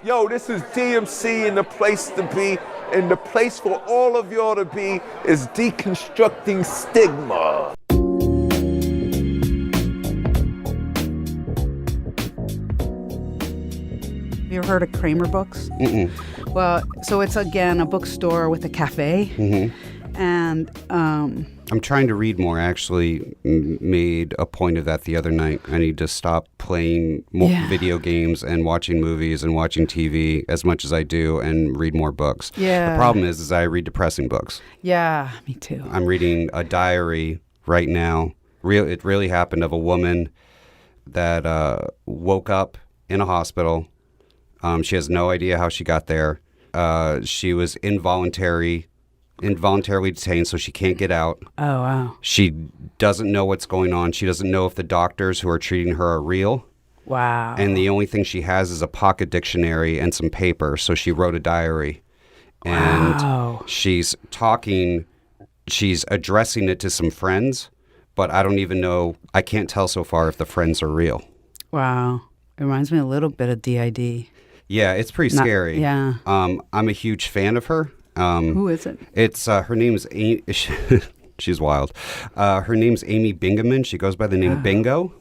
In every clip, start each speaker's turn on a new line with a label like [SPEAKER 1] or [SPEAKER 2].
[SPEAKER 1] Yo, this is DMC, and the place to be, and the place for all of y'all to be is Deconstructing Stigma.
[SPEAKER 2] Have you ever heard of Kramer Books?
[SPEAKER 3] Mm-mm.
[SPEAKER 2] Well, so it's, again, a bookstore with a cafe.
[SPEAKER 3] Mm-hmm.
[SPEAKER 2] And
[SPEAKER 3] I'm trying to read more. I actually made a point of that the other night. I need to stop playing more video games and watching movies and watching TV as much as I do and read more books.
[SPEAKER 2] Yeah.
[SPEAKER 3] The problem is I read depressing books.
[SPEAKER 2] Yeah, me too.
[SPEAKER 3] I'm reading a diary right now. It really happened, of a woman that woke up in a hospital. She has no idea how she got there. She was involuntarily detained, so she can't get out.
[SPEAKER 2] Oh, wow.
[SPEAKER 3] She doesn't know what's going on. She doesn't know if the doctors who are treating her are real.
[SPEAKER 2] Wow.
[SPEAKER 3] And the only thing she has is a pocket dictionary and some paper, so she wrote a diary. And she's addressing it to some friends, but I don't even know, I can't tell so far if the friends are real.
[SPEAKER 2] Wow. It reminds me a little bit of DID.
[SPEAKER 3] Yeah, it's pretty scary.
[SPEAKER 2] Yeah.
[SPEAKER 3] I'm a huge fan of her.
[SPEAKER 2] Who is it?
[SPEAKER 3] It's her name's Amy. She's wild. Her name's Amy Bingaman. She goes by the name Bingo.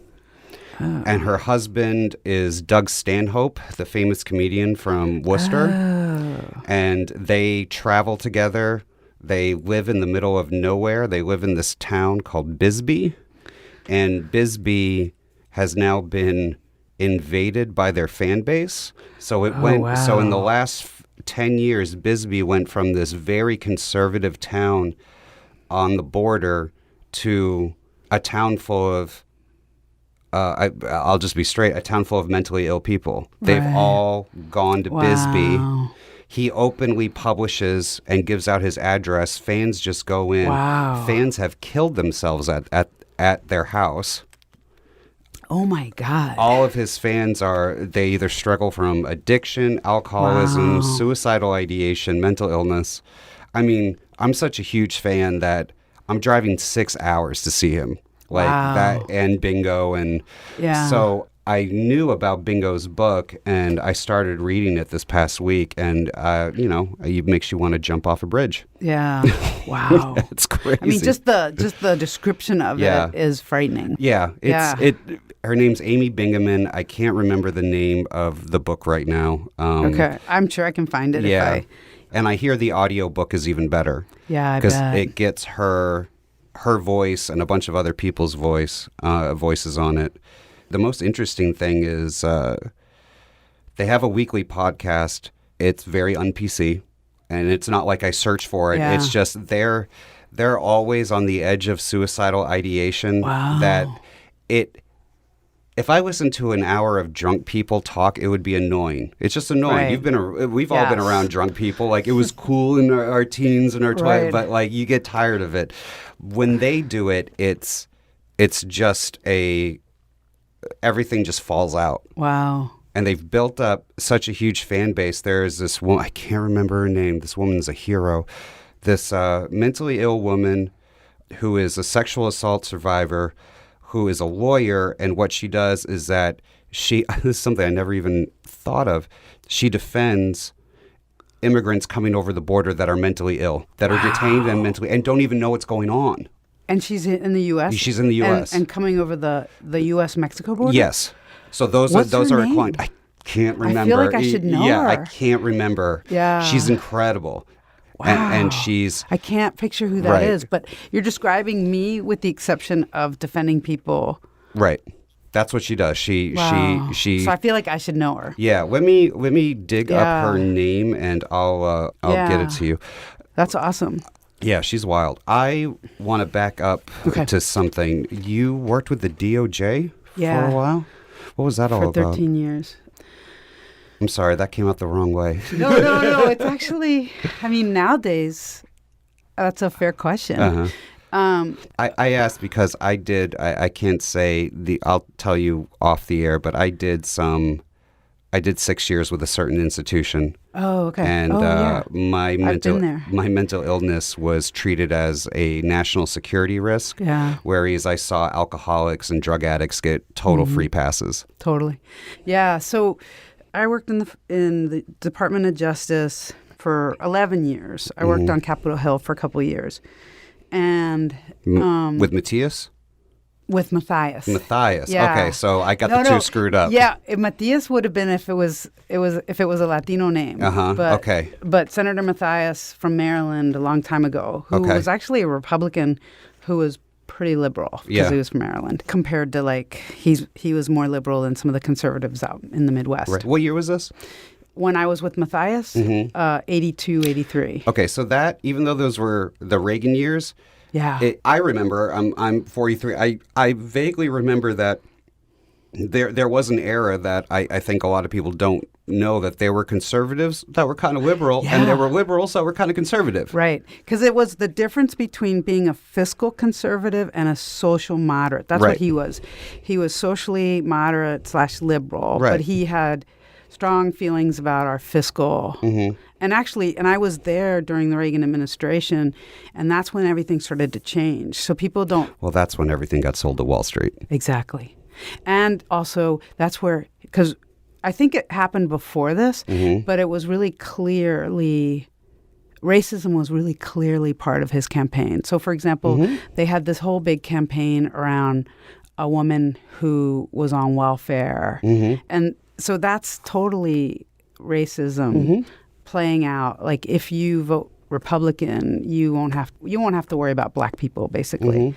[SPEAKER 3] Oh. And her husband is Doug Stanhope, the famous comedian from Worcester.
[SPEAKER 2] Oh.
[SPEAKER 3] And they travel together. They live in the middle of nowhere. They live in this town called Bisbee. And Bisbee has now been invaded by their fan base. So it went.
[SPEAKER 2] Wow.
[SPEAKER 3] So in the last 10 years, Bisbee went from this very conservative town on the border to a town full of, I'll just be straight, a town full of mentally ill people. They've all gone to Bisbee. He openly publishes and gives out his address. Fans just go in.
[SPEAKER 2] Wow.
[SPEAKER 3] Fans have killed themselves at their house.
[SPEAKER 2] Oh, my God.
[SPEAKER 3] All of his fans they either struggle from addiction, alcoholism, suicidal ideation, mental illness. I mean, I'm such a huge fan that I'm driving 6 hours to see him. Like that and Bingo. And so I knew about Bingo's book, and I started reading it this past week, and, it makes you want to jump off a bridge.
[SPEAKER 2] Yeah. Wow.
[SPEAKER 3] It's crazy.
[SPEAKER 2] I mean, just the description of it is frightening.
[SPEAKER 3] Yeah. Her name's Amy Bingaman. I can't remember the name of the book right now.
[SPEAKER 2] Okay. I'm sure I can find it if I...
[SPEAKER 3] And I hear the audiobook is even better.
[SPEAKER 2] Yeah, I bet.
[SPEAKER 3] Because it gets her voice and a bunch of other people's voices on it. The most interesting thing is they have a weekly podcast. It's very un-PC, and it's not like I search for it.
[SPEAKER 2] Yeah.
[SPEAKER 3] It's just they're always on the edge of suicidal ideation.
[SPEAKER 2] Wow.
[SPEAKER 3] That if I listened to an hour of drunk people talk, it would be annoying. It's just annoying.
[SPEAKER 2] Right.
[SPEAKER 3] We've all been around drunk people. Like, it was cool in our teens and our 20s, but like you get tired of it. When they do it, it's just everything just falls out.
[SPEAKER 2] Wow.
[SPEAKER 3] And they've built up such a huge fan base. There's this woman, I can't remember her name. This woman's a hero. This mentally ill woman who is a sexual assault survivor, who is a lawyer, and what she does is that this is something I never even thought of. She defends immigrants coming over the border that are mentally ill, that are detained and don't even know what's going on.
[SPEAKER 2] And she's in the U.S.?
[SPEAKER 3] She's in the U.S.
[SPEAKER 2] And coming over the U.S.-Mexico border?
[SPEAKER 3] Yes. So those are her clients. I can't remember.
[SPEAKER 2] I feel like I should know her.
[SPEAKER 3] I can't remember.
[SPEAKER 2] Yeah.
[SPEAKER 3] She's incredible.
[SPEAKER 2] Wow.
[SPEAKER 3] And she's...
[SPEAKER 2] I can't picture who that is, but you're describing me with the exception of defending people.
[SPEAKER 3] Right. That's what she does. She
[SPEAKER 2] So I feel like I should know her.
[SPEAKER 3] Yeah. Let me dig up her name, and I'll get it to you.
[SPEAKER 2] That's awesome.
[SPEAKER 3] Yeah, she's wild. I want to back up to something. You worked with the DOJ for a while? What was that all about?
[SPEAKER 2] For 13 years.
[SPEAKER 3] I'm sorry, that came out the wrong way.
[SPEAKER 2] No. It's actually, I mean, nowadays, that's a fair question.
[SPEAKER 3] Uh-huh. I asked because I can't say I'll tell you off the air, but I did 6 years with a certain institution.
[SPEAKER 2] Oh, okay.
[SPEAKER 3] And my
[SPEAKER 2] been
[SPEAKER 3] mental illness was treated as a national security risk.
[SPEAKER 2] Yeah.
[SPEAKER 3] Whereas I saw alcoholics and drug addicts get total free passes.
[SPEAKER 2] Totally. Yeah. So I worked in the Department of Justice for 11 years. I worked on Capitol Hill for a couple of years. And
[SPEAKER 3] with Matthias?
[SPEAKER 2] With Matthias.
[SPEAKER 3] Matthias.
[SPEAKER 2] Yeah.
[SPEAKER 3] Okay, so I got the two screwed up.
[SPEAKER 2] Yeah, Matthias would have been if it was a Latino name.
[SPEAKER 3] Okay.
[SPEAKER 2] But Senator Matthias from Maryland a long time ago, who was actually a Republican, who was pretty liberal because he was from Maryland, compared to like he was more liberal than some of the conservatives out in the Midwest.
[SPEAKER 3] Right. What year was this?
[SPEAKER 2] When I was with Matthias, 82, 83.
[SPEAKER 3] Okay, so that, even though those were the Reagan years, I remember, I'm 43, I vaguely remember that there was an era that I think a lot of people don't know, that there were conservatives that were kind of liberal, and there were liberals that were kind of conservative.
[SPEAKER 2] Right, because it was the difference between being a fiscal conservative and a social moderate. That's what he was. He was socially moderate / liberal, but he had strong feelings about our fiscal. And actually, I was there during the Reagan administration, and that's when everything started to change. So people don't...
[SPEAKER 3] Well, that's when everything got sold to Wall Street.
[SPEAKER 2] Exactly. And also, that's where... Because I think it happened before this, but it was really clearly... Racism was really clearly part of his campaign. So, for example, they had this whole big campaign around a woman who was on welfare. And so that's totally racism playing out. Like, if you vote Republican, you won't have to worry about black people, basically.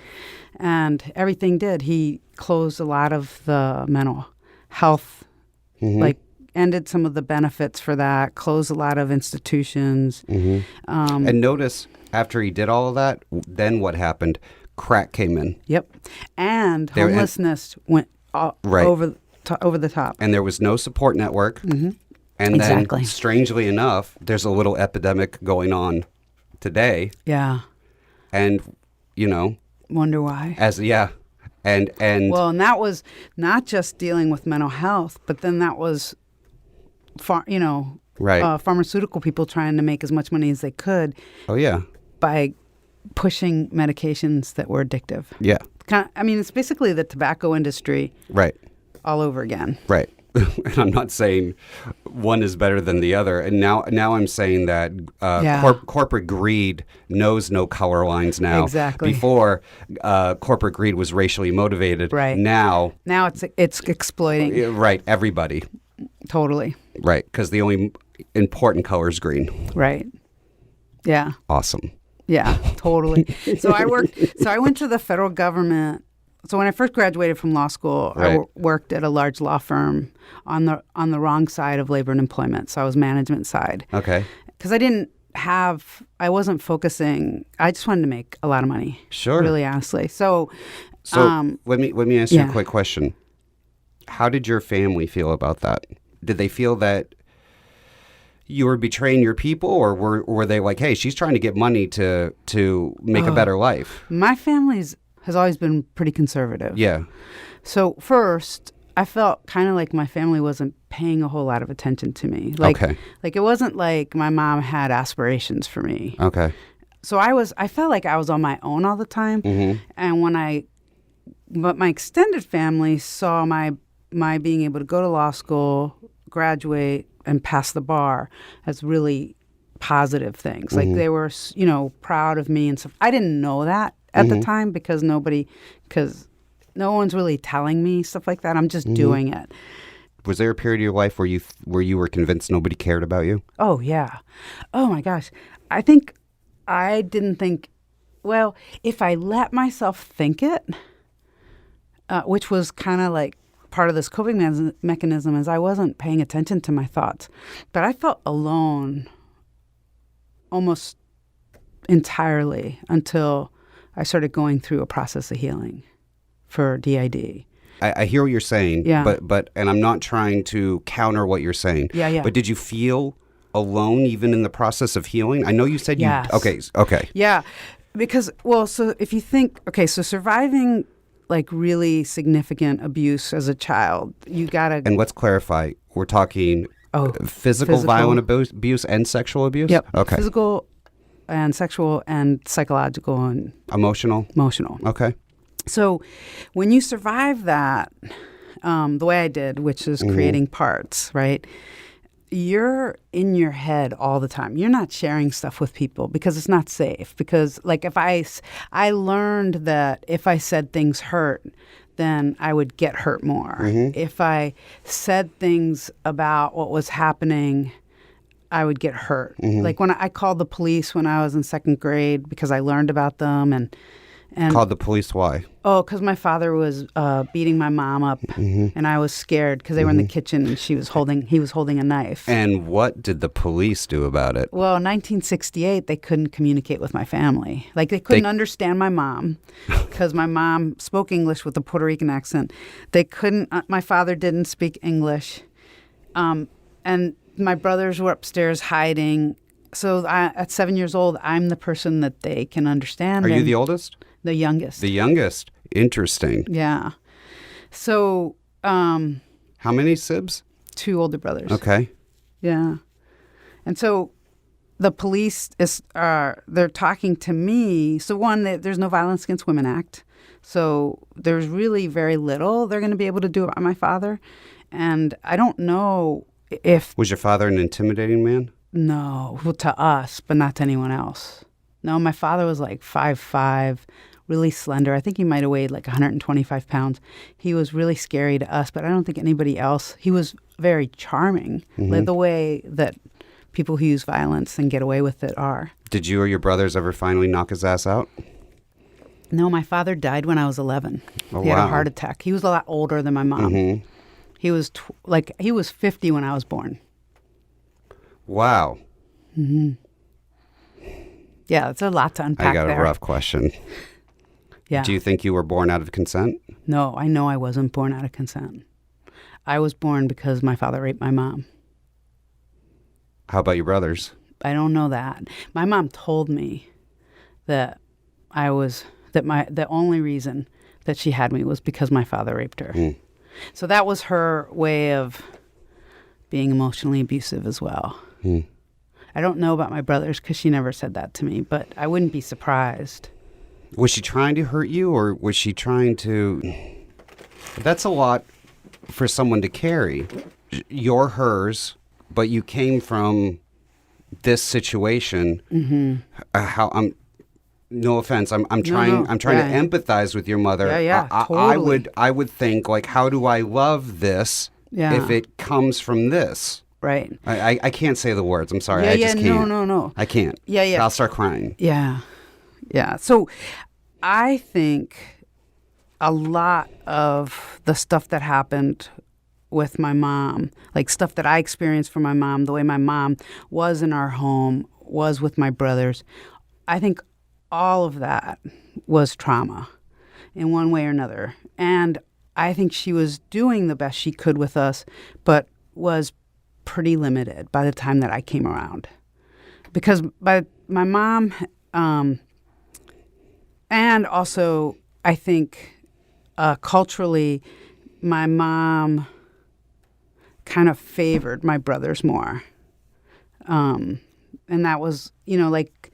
[SPEAKER 2] And everything did. He closed a lot of the mental health, like ended some of the benefits for that, closed a lot of institutions.
[SPEAKER 3] And notice, after he did all of that, then what happened? Crack came in.
[SPEAKER 2] Yep. And homelessness went over the top.
[SPEAKER 3] And there was no support network. And then, strangely enough, there's a little epidemic going on today.
[SPEAKER 2] Yeah.
[SPEAKER 3] And, you know.
[SPEAKER 2] Wonder why.
[SPEAKER 3] And
[SPEAKER 2] well, and that was not just dealing with mental health, but then that was, pharmaceutical people trying to make as much money as they could.
[SPEAKER 3] Oh, yeah. By
[SPEAKER 2] pushing medications that were addictive.
[SPEAKER 3] Yeah.
[SPEAKER 2] It's basically the tobacco industry.
[SPEAKER 3] Right.
[SPEAKER 2] All over again.
[SPEAKER 3] Right. And I'm not saying one is better than the other. And now I'm saying that corporate greed knows no color lines now.
[SPEAKER 2] Exactly.
[SPEAKER 3] Before, corporate greed was racially motivated.
[SPEAKER 2] Right.
[SPEAKER 3] Now
[SPEAKER 2] it's exploiting.
[SPEAKER 3] Right. Everybody.
[SPEAKER 2] Totally.
[SPEAKER 3] Right. Because the only important color is green.
[SPEAKER 2] Right. Yeah.
[SPEAKER 3] Awesome.
[SPEAKER 2] Yeah, totally. So I went to the federal government. So when I first graduated from law school, I worked at a large law firm on the wrong side of labor and employment. So I was management side.
[SPEAKER 3] Okay.
[SPEAKER 2] Because I wasn't focusing. I just wanted to make a lot of money.
[SPEAKER 3] Sure.
[SPEAKER 2] Really honestly. So
[SPEAKER 3] let me ask you a quick question. How did your family feel about that? Did they feel that you were betraying your people, or were they like, hey, she's trying to get money to make a better life?
[SPEAKER 2] My family has always been pretty conservative.
[SPEAKER 3] Yeah. So
[SPEAKER 2] first, I felt kind of like my family wasn't paying a whole lot of attention to me. Like it wasn't like my mom had aspirations for me.
[SPEAKER 3] Okay.
[SPEAKER 2] So I felt like I was on my own all the time. And but my extended family saw my being able to go to law school, graduate, and pass the bar as really positive things. Like they were, proud of me and stuff. I didn't know that at the time because no one's really telling me stuff like that. I'm just doing it.
[SPEAKER 3] Was there a period of your life where you were convinced nobody cared about you?
[SPEAKER 2] Oh, yeah. Oh, my gosh. I think I didn't think, well, if I let myself think it, which was kind of like part of this coping mechanism, is I wasn't paying attention to my thoughts. But I felt alone almost entirely until I started going through a process of healing for DID.
[SPEAKER 3] I hear what you're saying,
[SPEAKER 2] yeah.
[SPEAKER 3] but and I'm not trying to counter what you're saying.
[SPEAKER 2] Yeah.
[SPEAKER 3] But did you feel alone even in the process of healing? I know you said
[SPEAKER 2] yes.
[SPEAKER 3] Okay.
[SPEAKER 2] Yeah, because, so if you think, so surviving like really significant abuse as a child, you gotta...
[SPEAKER 3] And let's clarify, we're talking physical violent abuse and sexual abuse?
[SPEAKER 2] Yep.
[SPEAKER 3] Okay.
[SPEAKER 2] Physical and sexual and psychological and...
[SPEAKER 3] Emotional?
[SPEAKER 2] Emotional.
[SPEAKER 3] Okay.
[SPEAKER 2] So when you survive that, the way I did, which is creating parts, right? You're in your head all the time. You're not sharing stuff with people because it's not safe. Because like I learned that if I said things hurt, then I would get hurt more. If I said things about what was happening, I would get hurt. Like when I called the police when I was in second grade because I learned about them and
[SPEAKER 3] Called the police, why?
[SPEAKER 2] Oh, because my father was beating my mom up, and I was scared because they were in the kitchen and he was holding a knife.
[SPEAKER 3] And what did the police do about it?
[SPEAKER 2] Well, in 1968, they couldn't communicate with my family. Like they couldn't understand my mom because my mom spoke English with a Puerto Rican accent. They couldn't. My father didn't speak English, and my brothers were upstairs hiding. So at 7 years old, I'm the person that they can understand.
[SPEAKER 3] Are you the oldest?
[SPEAKER 2] The youngest.
[SPEAKER 3] The youngest. Interesting.
[SPEAKER 2] Yeah. So.
[SPEAKER 3] How many sibs?
[SPEAKER 2] 2 older brothers.
[SPEAKER 3] Okay.
[SPEAKER 2] Yeah. And so the police they're talking to me. So one, there's no Violence Against Women Act. So there's really very little they're going to be able to do about my father. And I don't know if...
[SPEAKER 3] Was your father an intimidating man?
[SPEAKER 2] No, well, to us, but not to anyone else. No, my father was like 5'5", really slender. I think he might have weighed like 125 pounds. He was really scary to us, but I don't think anybody else. He was very charming, like the way that people who use violence and get away with it are.
[SPEAKER 3] Did you or your brothers ever finally knock his ass out?
[SPEAKER 2] No, my father died when I was 11.
[SPEAKER 3] Oh,
[SPEAKER 2] he had
[SPEAKER 3] wow.
[SPEAKER 2] a heart attack. He was a lot older than my mom. He was he was 50 when I was born.
[SPEAKER 3] Wow.
[SPEAKER 2] Yeah, it's a lot to unpack
[SPEAKER 3] I got
[SPEAKER 2] there.
[SPEAKER 3] a rough question.
[SPEAKER 2] Yeah.
[SPEAKER 3] Do you think you were born out of consent?
[SPEAKER 2] No, I know I wasn't born out of consent. I was born because my father raped my mom.
[SPEAKER 3] How about your brothers?
[SPEAKER 2] I don't know that. My mom told me that the only reason that she had me was because my father raped her. So that was her way of being emotionally abusive as well. I don't know about my brothers because she never said that to me, but I wouldn't be surprised.
[SPEAKER 3] Was she trying to hurt you, or was she trying to... That's a lot for someone to carry. You're hers, but you came from this situation. No offense. I'm trying to empathize with your mother.
[SPEAKER 2] Yeah, totally.
[SPEAKER 3] I would think, like, how do I love this if it comes from this?
[SPEAKER 2] Right.
[SPEAKER 3] I can't say the words. I'm sorry.
[SPEAKER 2] Yeah,
[SPEAKER 3] I just can't.
[SPEAKER 2] No.
[SPEAKER 3] I can't.
[SPEAKER 2] Yeah.
[SPEAKER 3] I'll start crying.
[SPEAKER 2] Yeah. So I think a lot of the stuff that happened with my mom, like stuff that I experienced from my mom, the way my mom was in our home, was with my brothers, I think all of that was trauma in one way or another. And I think she was doing the best she could with us, but was pretty limited by the time that I came around. Because by my mom, and also I think culturally, my mom kind of favored my brothers more. And that was, like,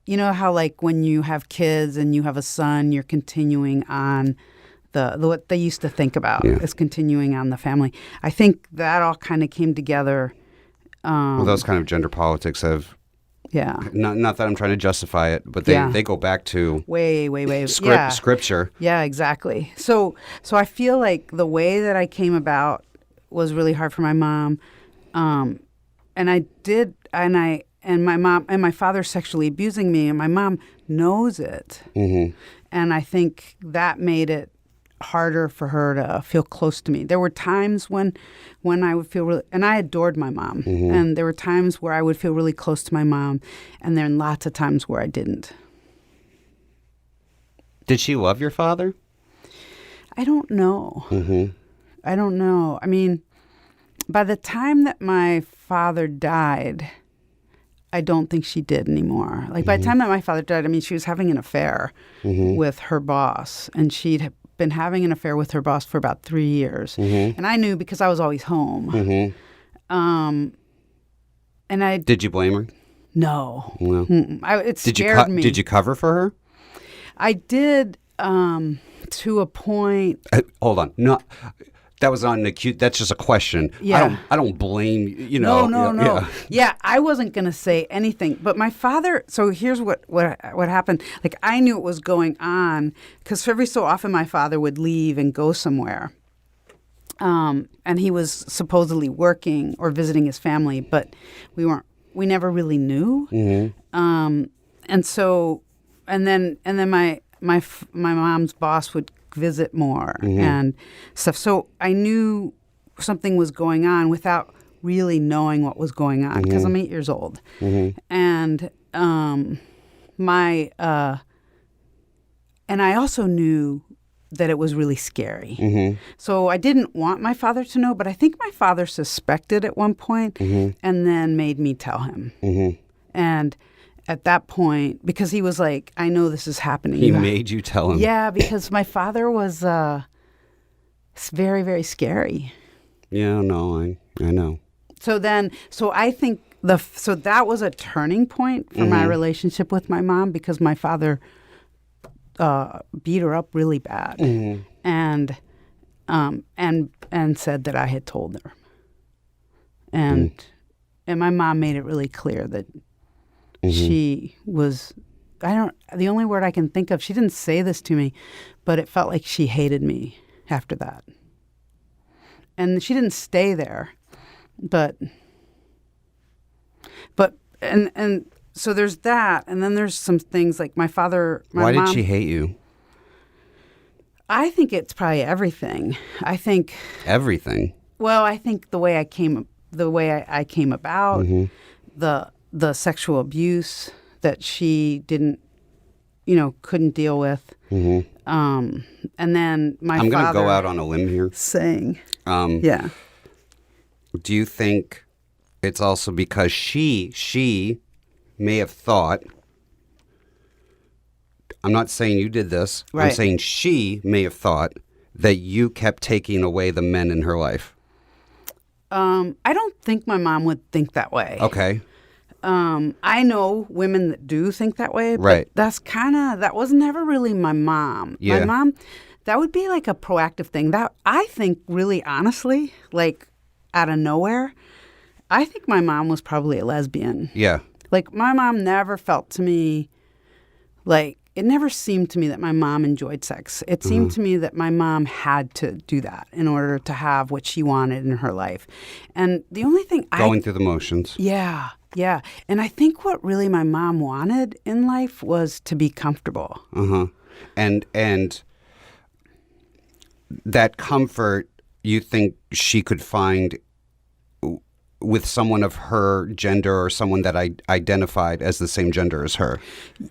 [SPEAKER 2] how like when you have kids and you have a son, you're continuing on what they used to think about is continuing on the family. I think that all kind of came together.
[SPEAKER 3] Well, those kind of gender politics have, not that I'm trying to justify it, but they go back to
[SPEAKER 2] way
[SPEAKER 3] scripture.
[SPEAKER 2] Yeah, exactly. So I feel like the way that I came about was really hard for my mom, and my mom and my father sexually abusing me, and my mom knows it, and I think that made it harder for her to feel close to me. There were times when I would feel really, and I adored my mom, and there were times where I would feel really close to my mom, and then lots of times where I didn't.
[SPEAKER 3] Did she love your father?
[SPEAKER 2] I don't know. I don't know. I mean, by the time that my father died, I don't think she did anymore. Like by the time that my father died, I mean, she was having an affair with her boss, and she'd been having an affair with her boss for about 3 years. And I knew because I was always home. And I...
[SPEAKER 3] Did you blame her?
[SPEAKER 2] No. It
[SPEAKER 3] Did
[SPEAKER 2] scared me.
[SPEAKER 3] Did you cover for her?
[SPEAKER 2] I did to a point.
[SPEAKER 3] Hold on. No, That was not an acute. That's just a question.
[SPEAKER 2] Yeah.
[SPEAKER 3] I don't blame you. Know.
[SPEAKER 2] No.
[SPEAKER 3] Yeah.
[SPEAKER 2] Yeah, I wasn't gonna say anything, but my father. So here's what happened. Like I knew what was going on because every so often my father would leave and go somewhere, and he was supposedly working or visiting his family, but we weren't. We never really knew. And then my mom's boss would visit more and stuff. So I knew something was going on without really knowing what was going on because I'm 8 years old. And and I also knew that it was really scary. So I didn't want my father to know, but I think my father suspected at one point and then made me tell him. And at that point, because he was like, I know this is happening.
[SPEAKER 3] He made you tell him.
[SPEAKER 2] Yeah, because my father was very, very scary.
[SPEAKER 3] Yeah, no, I know.
[SPEAKER 2] So I think that was a turning point for my relationship with my mom because my father beat her up really bad and said that I had told her. And my mom made it really clear that she was, the only word I can think of, she didn't say this to me, but it felt like she hated me after that. And she didn't stay there, but so there's that. And then there's some things like my mom.
[SPEAKER 3] Why did she hate you?
[SPEAKER 2] I think it's probably everything. I think.
[SPEAKER 3] Everything?
[SPEAKER 2] Well, I think the way I came about, the sexual abuse that she couldn't deal with. And then my father.
[SPEAKER 3] I'm going to go out on a limb here.
[SPEAKER 2] Saying.
[SPEAKER 3] Yeah. Do you think it's also because she may have thought, I'm not saying you did this,
[SPEAKER 2] right.
[SPEAKER 3] I'm saying she may have thought that you kept taking away the men in her life?
[SPEAKER 2] I don't think my mom would think that way.
[SPEAKER 3] Okay.
[SPEAKER 2] I know women that do think that way, but
[SPEAKER 3] right.
[SPEAKER 2] that was never really my mom.
[SPEAKER 3] Yeah.
[SPEAKER 2] My mom, that would be like a proactive thing. That I think really honestly, like out of nowhere, I think my mom was probably a lesbian.
[SPEAKER 3] Yeah.
[SPEAKER 2] Like my mom never felt to me, like it never seemed to me that my mom enjoyed sex. It seemed to me that my mom had to do that in order to have what she wanted in her life. And the only thing
[SPEAKER 3] Going through the motions.
[SPEAKER 2] Yeah. Yeah. And I think what really my mom wanted in life was to be comfortable.
[SPEAKER 3] And that comfort you think she could find with someone of her gender or someone that identified as the same gender as her?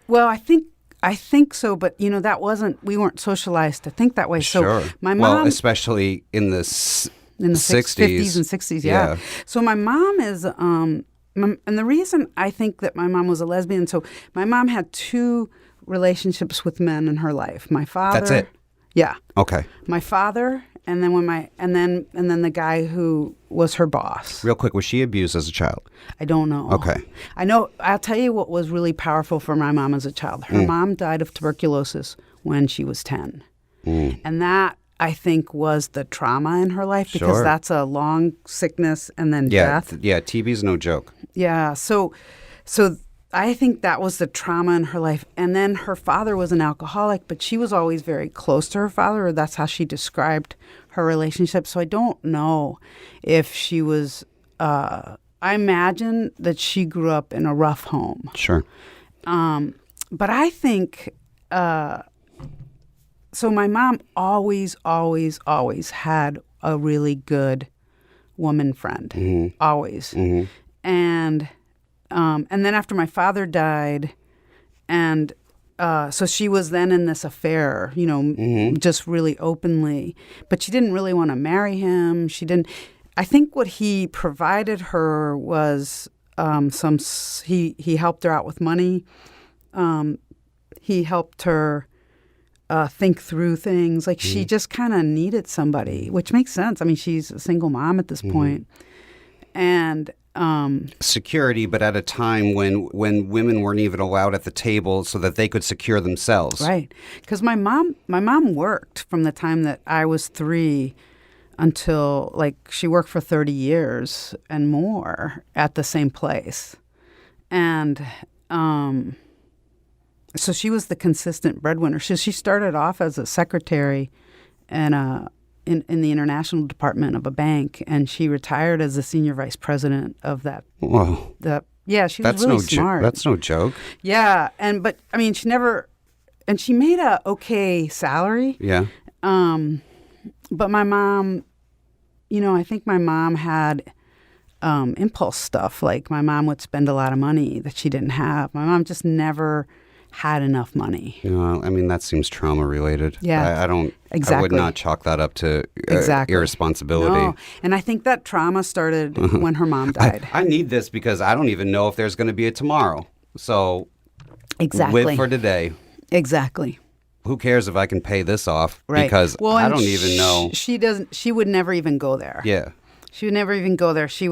[SPEAKER 2] Well, I think so, but we weren't socialized to think that way.
[SPEAKER 3] Sure.
[SPEAKER 2] So my mom,
[SPEAKER 3] well, especially in the 60s.
[SPEAKER 2] 50s and 60s, yeah. So my mom is and the reason I think that my mom was a lesbian, so my mom had 2 relationships with men in her life. My father.
[SPEAKER 3] That's it.
[SPEAKER 2] Yeah.
[SPEAKER 3] Okay.
[SPEAKER 2] My father, and then the guy who was her boss.
[SPEAKER 3] Real quick, was she abused as a child?
[SPEAKER 2] I don't know.
[SPEAKER 3] Okay.
[SPEAKER 2] I know. I'll tell you what was really powerful for my mom as a child. Her mom died of tuberculosis when she was 10, and that I think was the trauma in her life because that's a long sickness and then death.
[SPEAKER 3] Yeah, TB's no joke.
[SPEAKER 2] Yeah. So I think that was the trauma in her life. And then her father was an alcoholic, but she was always very close to her father, or that's how she described her relationship. So I don't know if she was, I imagine that she grew up in a rough home.
[SPEAKER 3] Sure.
[SPEAKER 2] But I think, so my mom always had a really good woman friend, always. And then after my father died, and so she was then in this affair, just really openly. But she didn't really want to marry him. She didn't. I think what he provided her was he helped her out with money. He helped her think through things. Like she just kind of needed somebody, which makes sense. I mean, she's a single mom at this point. And
[SPEAKER 3] security, but at a time when women weren't even allowed at the table so that they could secure themselves.
[SPEAKER 2] Right. Because my mom worked from the time that I was 3 until like she worked for 30 years and more at the same place. And so she was the consistent breadwinner. She started off as a secretary in the international department of a bank, and she retired as the senior vice president of that.
[SPEAKER 3] Whoa.
[SPEAKER 2] Yeah, she was really smart.
[SPEAKER 3] That's no joke.
[SPEAKER 2] Yeah, but I mean, she made a okay salary.
[SPEAKER 3] Yeah.
[SPEAKER 2] But my mom, I think my mom had impulse stuff. Like my mom would spend a lot of money that she didn't have. My mom just never had enough money.
[SPEAKER 3] I mean, that seems trauma related.
[SPEAKER 2] Yeah.
[SPEAKER 3] I don't.
[SPEAKER 2] Exactly.
[SPEAKER 3] I would not chalk that up to irresponsibility.
[SPEAKER 2] No. And I think that trauma started when her mom died.
[SPEAKER 3] I need this because I don't even know if there's going to be a tomorrow. So
[SPEAKER 2] exactly.
[SPEAKER 3] live for today.
[SPEAKER 2] Exactly.
[SPEAKER 3] Who cares if I can pay this off?
[SPEAKER 2] Right.
[SPEAKER 3] Because I don't even know.
[SPEAKER 2] She would never even go there.
[SPEAKER 3] Yeah.
[SPEAKER 2] She would never even go there. So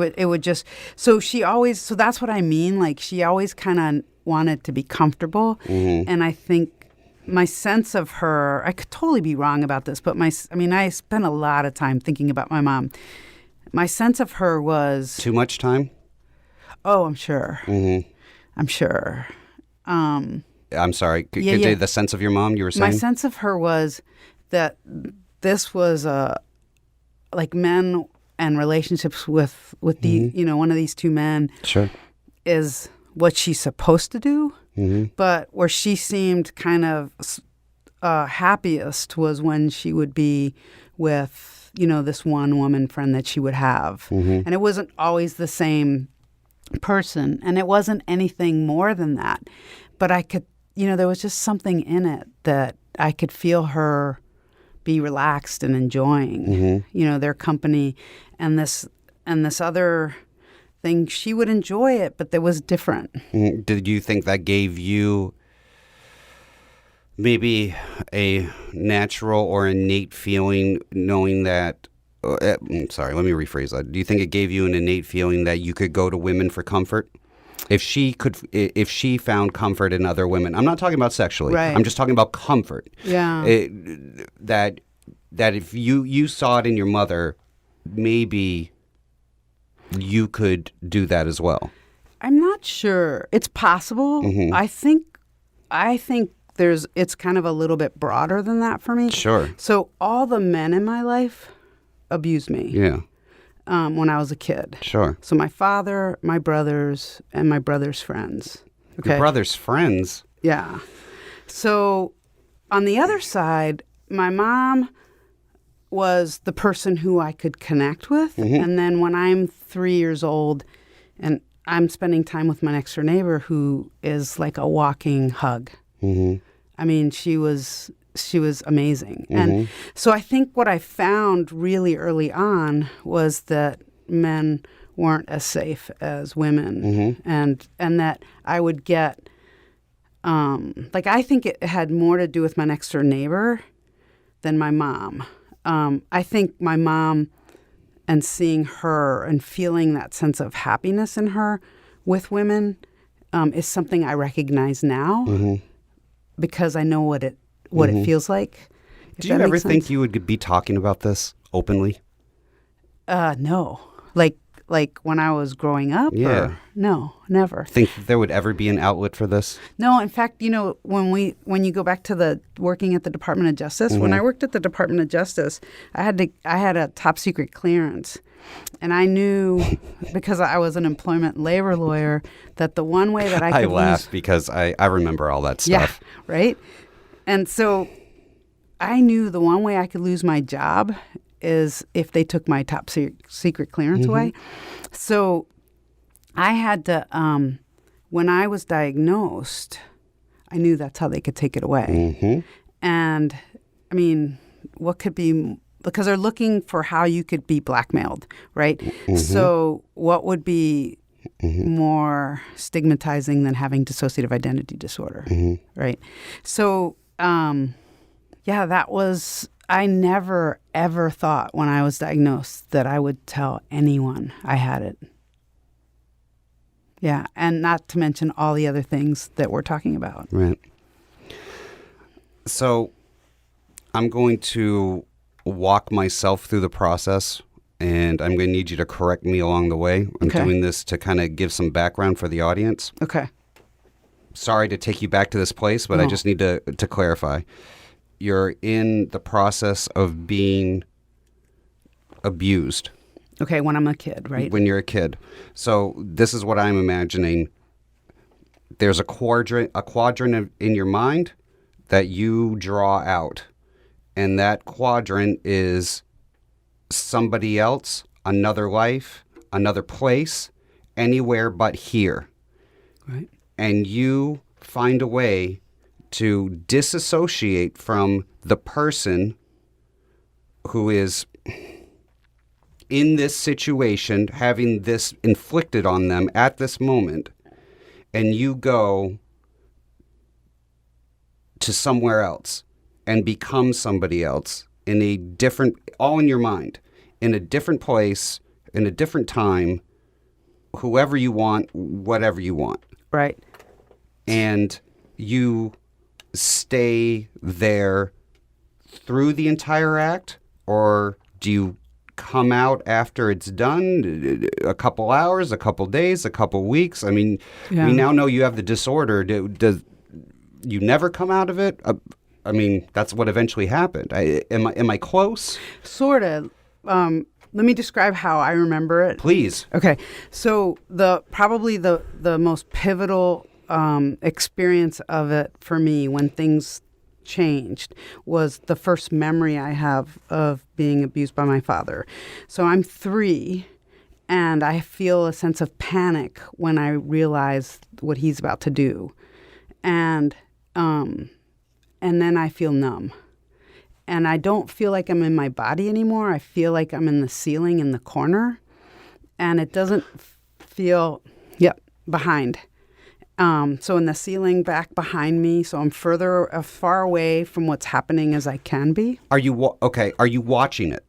[SPEAKER 2] that's what I mean. Like she always kind of wanted to be comfortable. Mm-hmm. And I think my sense of her, I could totally be wrong about this, but I spent a lot of time thinking about my mom. My sense of her was...
[SPEAKER 3] Too much time?
[SPEAKER 2] Oh, I'm sure.
[SPEAKER 3] Mm-hmm.
[SPEAKER 2] I'm sure.
[SPEAKER 3] I'm sorry. The sense of your mom, you were saying?
[SPEAKER 2] My sense of her was that this was like men and relationships with the one of these two men.
[SPEAKER 3] Sure.
[SPEAKER 2] Is what she's supposed to do, but where she seemed kind of happiest was when she would be with this one woman friend that she would have, and it wasn't always the same person, and it wasn't anything more than that, but I could. There was just something in it that I could feel her be relaxed and enjoying, their company, and this other thing. She would enjoy it, but that was different.
[SPEAKER 3] Did you think that gave you maybe a natural or innate feeling knowing that, sorry, let me rephrase that. Do you think it gave you an innate feeling that you could go to women for comfort? If she found comfort in other women, I'm not talking about sexually.
[SPEAKER 2] Right.
[SPEAKER 3] I'm just talking about comfort.
[SPEAKER 2] Yeah.
[SPEAKER 3] That if you saw it in your mother, maybe you could do that as well.
[SPEAKER 2] I'm not sure. It's possible.
[SPEAKER 3] Mm-hmm.
[SPEAKER 2] I think it's kind of a little bit broader than that for me.
[SPEAKER 3] Sure.
[SPEAKER 2] So all the men in my life abused me.
[SPEAKER 3] Yeah.
[SPEAKER 2] When I was a kid.
[SPEAKER 3] Sure.
[SPEAKER 2] So my father, my brothers, and my brother's friends. Okay?
[SPEAKER 3] Your brother's friends?
[SPEAKER 2] Yeah. So on the other side, my mom was the person who I could connect with. Mm-hmm. And then when I'm 3 years old and I'm spending time with my next door neighbor who is like a walking hug. Mm-hmm. I mean, she was amazing. Mm-hmm. And so I think what I found really early on was that men weren't as safe as women, and that I would get, I think it had more to do with my next door neighbor than my mom. I think my mom and seeing her and feeling that sense of happiness in her with women is something I recognize now because I know what it feels like.
[SPEAKER 3] Do you ever think you would be talking about this openly?
[SPEAKER 2] No. Like when I was growing up?
[SPEAKER 3] Yeah.
[SPEAKER 2] No, never.
[SPEAKER 3] Think there would ever be an outlet for this?
[SPEAKER 2] No, in fact, when you go back to working at the Department of Justice, when I worked at the Department of Justice, I had a top secret clearance. And I knew, because I was an employment and labor lawyer, that the one way that I could
[SPEAKER 3] laugh because I remember all that stuff.
[SPEAKER 2] Yeah, right? And so I knew the one way I could lose my job is if they took my top secret clearance away. So I had to, when I was diagnosed, I knew that's how they could take it away. And I mean, what could be, because they're looking for how you could be blackmailed, right? So what would be more stigmatizing than having dissociative identity disorder, right? So, that was, I never, ever thought when I was diagnosed that I would tell anyone I had it. Yeah, and not to mention all the other things that we're talking about.
[SPEAKER 3] Right. So I'm going to walk myself through the process, and I'm going to need you to correct me along the way. I'm
[SPEAKER 2] Okay.
[SPEAKER 3] doing this to kind of give some background for the audience.
[SPEAKER 2] Okay.
[SPEAKER 3] Sorry to take you back to this place, but I
[SPEAKER 2] No.
[SPEAKER 3] just need to clarify. You're in the process of being abused
[SPEAKER 2] Okay, when I'm a kid, right?
[SPEAKER 3] when you're a kid. So this is what I'm imagining. There's a quadrant in your mind that you draw out. And that quadrant is somebody else, another life, another place, anywhere but here.
[SPEAKER 2] Right.
[SPEAKER 3] And you find a way to disassociate from the person who is in this situation, having this inflicted on them at this moment, and you go to somewhere else and become somebody else in a different, all in your mind, in a different place, in a different time, whoever you want, whatever you want.
[SPEAKER 2] Right.
[SPEAKER 3] And you stay there through the entire act, or do you come out after it's done, a couple hours, a couple days, a couple weeks? I mean,
[SPEAKER 2] Yeah.
[SPEAKER 3] we now know you have the disorder. Does you never come out of it? I mean, that's what eventually happened. Am I close?
[SPEAKER 2] Sort of. Let me describe how I remember it.
[SPEAKER 3] Please.
[SPEAKER 2] Okay, so probably the most pivotal experience of it for me when things changed was the first memory I have of being abused by my father. So I'm 3, and I feel a sense of panic when I realize what he's about to do, and then I feel numb. And I don't feel like I'm in my body anymore. I feel like I'm in the ceiling in the corner. And it doesn't feel, behind. So in the ceiling back behind me. So I'm far away from what's happening as I can be.
[SPEAKER 3] Are you Are you watching it?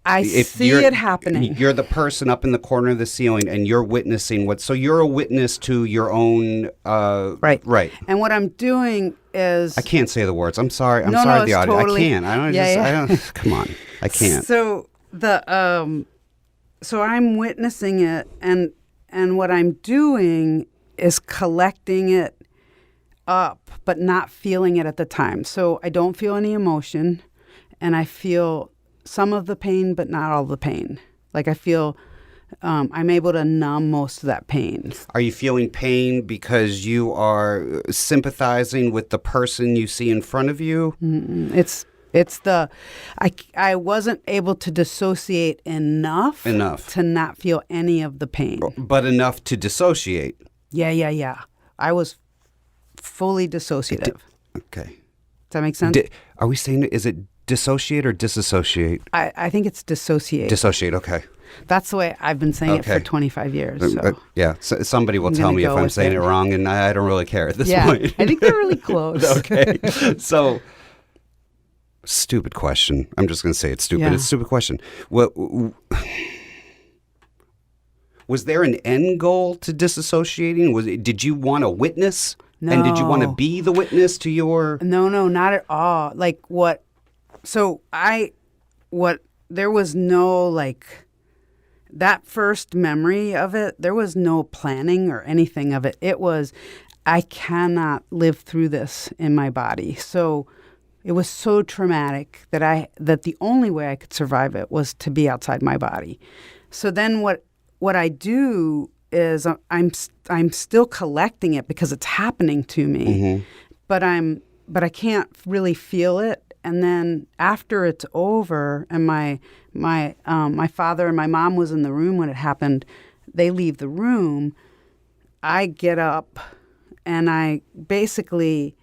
[SPEAKER 2] I see it happening.
[SPEAKER 3] You're the person up in the corner of the ceiling, and you're witnessing what. So you're a witness to your own.
[SPEAKER 2] Right.
[SPEAKER 3] Right.
[SPEAKER 2] And what I'm doing is.
[SPEAKER 3] I can't say the words. I'm sorry. I'm
[SPEAKER 2] No,
[SPEAKER 3] sorry,
[SPEAKER 2] no,
[SPEAKER 3] the
[SPEAKER 2] it's
[SPEAKER 3] audience.
[SPEAKER 2] totally-
[SPEAKER 3] I can't. I don't.
[SPEAKER 2] Yeah,
[SPEAKER 3] just,
[SPEAKER 2] yeah.
[SPEAKER 3] I don't. Come on. I can't.
[SPEAKER 2] So so I'm witnessing it, and what I'm doing is collecting it up, but not feeling it at the time. So I don't feel any emotion, and I feel some of the pain, but not all the pain. Like I feel I'm able to numb most of that pain.
[SPEAKER 3] Are you feeling pain because you are sympathizing with the person you see in front of you?
[SPEAKER 2] I wasn't able to dissociate enough to not feel any of the pain.
[SPEAKER 3] But enough to dissociate.
[SPEAKER 2] Yeah. I was fully dissociative.
[SPEAKER 3] Okay.
[SPEAKER 2] Does that make sense?
[SPEAKER 3] Are we saying, is it dissociate or disassociate?
[SPEAKER 2] I think it's dissociate.
[SPEAKER 3] Dissociate, okay.
[SPEAKER 2] That's the way I've been saying it for
[SPEAKER 3] Okay.
[SPEAKER 2] 25 years. So.
[SPEAKER 3] Yeah, so somebody will
[SPEAKER 2] I'm
[SPEAKER 3] tell
[SPEAKER 2] gonna
[SPEAKER 3] me if
[SPEAKER 2] go
[SPEAKER 3] I'm
[SPEAKER 2] with
[SPEAKER 3] saying
[SPEAKER 2] it.
[SPEAKER 3] it wrong, and I don't really care at this
[SPEAKER 2] Yeah,
[SPEAKER 3] point.
[SPEAKER 2] I think they're really close.
[SPEAKER 3] Okay. So, stupid question. I'm just going to say it's stupid.
[SPEAKER 2] Yeah.
[SPEAKER 3] It's a stupid question. What, was there an end goal to disassociating? Did you want to witness?
[SPEAKER 2] No.
[SPEAKER 3] And did you want to be the witness to your...
[SPEAKER 2] No, not at all. Like what? So there was no like that first memory of it. There was no planning or anything of it. It was, I cannot live through this in my body. So it was so traumatic that the only way I could survive it was to be outside my body. So then what I do is I'm still collecting it because it's happening to me, but I can't really feel it. And then after it's over, and my father and my mom was in the room when it happened, they leave the room. I get up, and I basically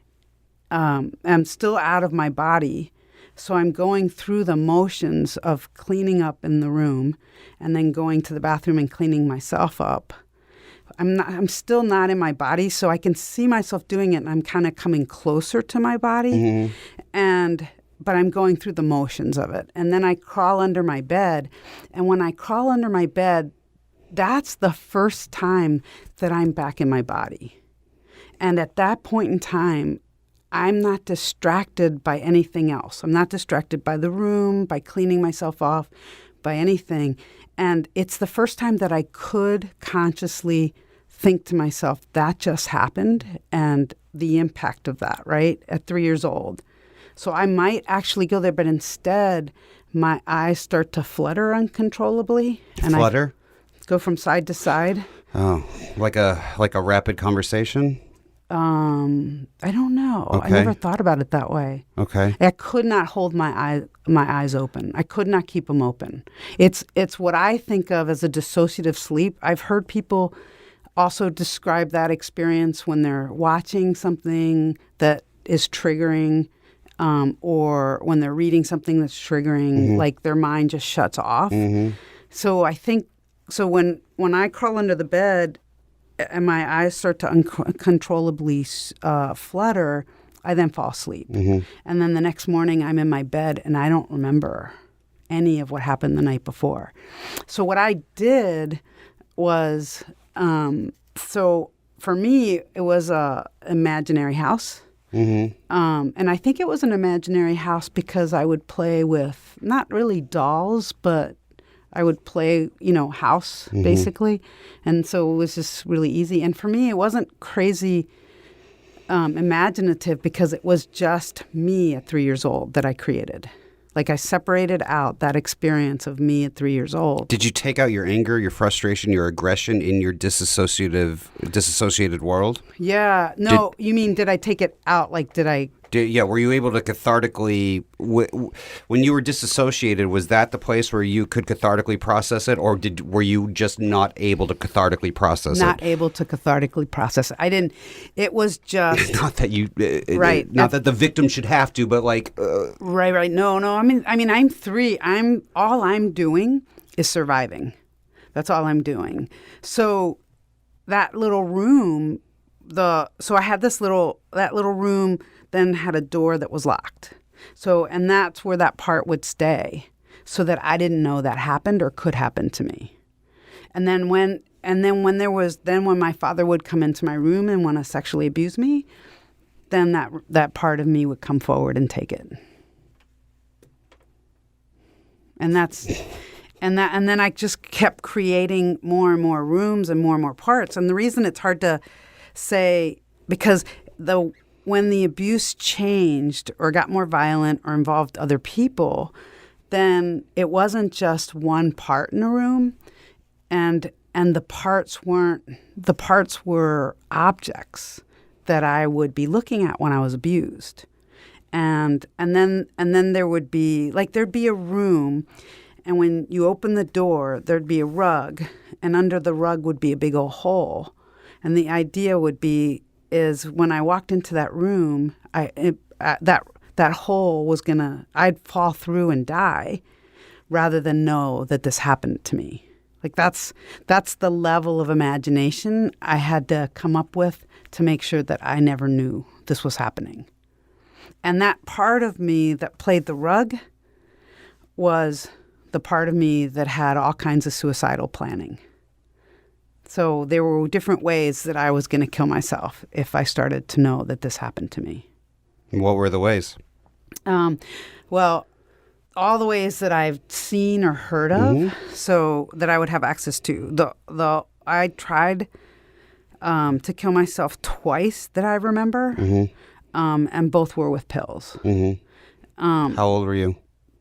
[SPEAKER 2] am still out of my body. So I'm going through the motions of cleaning up in the room, and then going to the bathroom and cleaning myself up. I'm still not in my body, so I can see myself doing it, and I'm kind of coming closer to my body, but I'm going through the motions of it. And then I crawl under my bed, and when I crawl under my bed, that's the first time that I'm back in my body. And at that point in time, I'm not distracted by anything else. I'm not distracted by the room, by cleaning myself off, by anything. And it's the first time that I could consciously think to myself, that just happened, and the impact of that, right, at 3 years old. So I might actually go there, but instead my eyes start to flutter uncontrollably. And
[SPEAKER 3] Flutter?
[SPEAKER 2] I go from side to side.
[SPEAKER 3] Oh, like a rapid conversation?
[SPEAKER 2] I don't know.
[SPEAKER 3] Okay.
[SPEAKER 2] I never thought about it that way.
[SPEAKER 3] Okay.
[SPEAKER 2] I could not hold my eyes open. I could not keep them open. It's what I think of as a dissociative sleep. I've heard people also describe that experience when they're watching something that is triggering, or when they're reading something that's triggering, like their mind just shuts off. So I think, when I crawl under the bed and my eyes start to uncontrollably flutter, I then fall asleep. And then the next morning I'm in my bed and I don't remember any of what happened the night before. So what I did was, so for me, it was a imaginary house. And I think it was an imaginary house because I would play with, not really dolls, but I would play, house, basically. And so it was just really easy. And for me, it wasn't crazy imaginative because it was just me at 3 years old that I created. Like I separated out that experience of me at 3 years old.
[SPEAKER 3] Did you take out your anger, your frustration, your aggression in your dissociated world?
[SPEAKER 2] Yeah. No, you mean, did I take it out? Like,
[SPEAKER 3] Were you able to cathartically, when you were disassociated, was that the place where you could cathartically process it, or were you just not able to cathartically process it?
[SPEAKER 2] Not able to cathartically process it. I didn't, it was just.
[SPEAKER 3] Not that you,
[SPEAKER 2] right.
[SPEAKER 3] Not that the victim should have to, but like.
[SPEAKER 2] Right. No. I mean, I'm 3. All I'm doing is surviving. That's all I'm doing. So that little room, so I had that little room then had a door that was locked. So, and that's where that part would stay, so that I didn't know that happened or could happen to me. And then when my father would come into my room and want to sexually abuse me, then that part of me would come forward and take it. And then I just kept creating more and more rooms and more parts. And the reason it's hard to say, because when the abuse changed or got more violent or involved other people, then it wasn't just one part in a room, and the parts were objects that I would be looking at when I was abused. And then there would be, like, there'd be a room, and when you open the door, there'd be a rug, and under the rug would be a big old hole. And the idea would be, is when I walked into that room, that hole was I'd fall through and die rather than know that this happened to me. Like that's the level of imagination I had to come up with to make sure that I never knew this was happening. And that part of me that played the rug was the part of me that had all kinds of suicidal planning. So there were different ways that I was going to kill myself if I started to know that this happened to me.
[SPEAKER 3] What were the ways?
[SPEAKER 2] Well, all the ways that I've seen or heard of, so that I would have access to. I tried to kill myself twice that I remember, and both were with pills.
[SPEAKER 3] How old were you?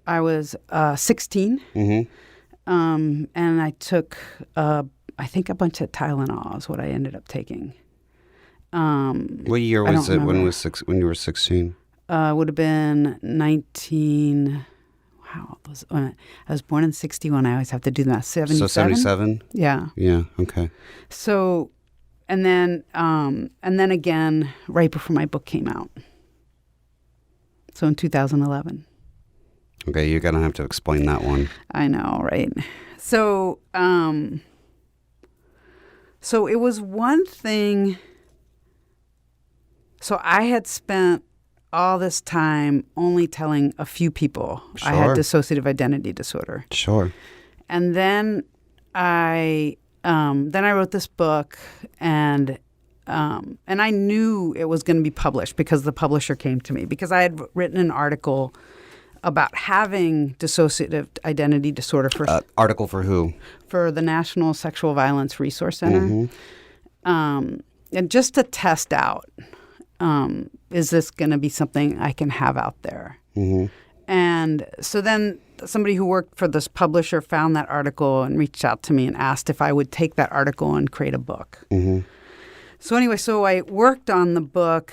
[SPEAKER 2] I was 16, and I took I think a bunch of Tylenol is what I ended up taking.
[SPEAKER 3] What year was it when you were 16?
[SPEAKER 2] Would have been 19. Wow, I was born in 61. I always have to do that. 77.
[SPEAKER 3] So 77?
[SPEAKER 2] Yeah.
[SPEAKER 3] Yeah. Okay.
[SPEAKER 2] So, and then again right before my book came out. So in 2011.
[SPEAKER 3] Okay, you're gonna have to explain that one.
[SPEAKER 2] I know, right? So, so it was one thing. So I had spent all this time only telling a few people I had dissociative identity disorder.
[SPEAKER 3] Sure.
[SPEAKER 2] And then I wrote this book, and and I knew it was going to be published because the publisher came to me because I had written an article about having dissociative identity disorder
[SPEAKER 3] Article for who?
[SPEAKER 2] For the National Sexual Violence Resource Center. And just to test out, is this going to be something I can have out there? And so then somebody who worked for this publisher found that article and reached out to me and asked if I would take that article and create a book. So anyway, so I worked on the book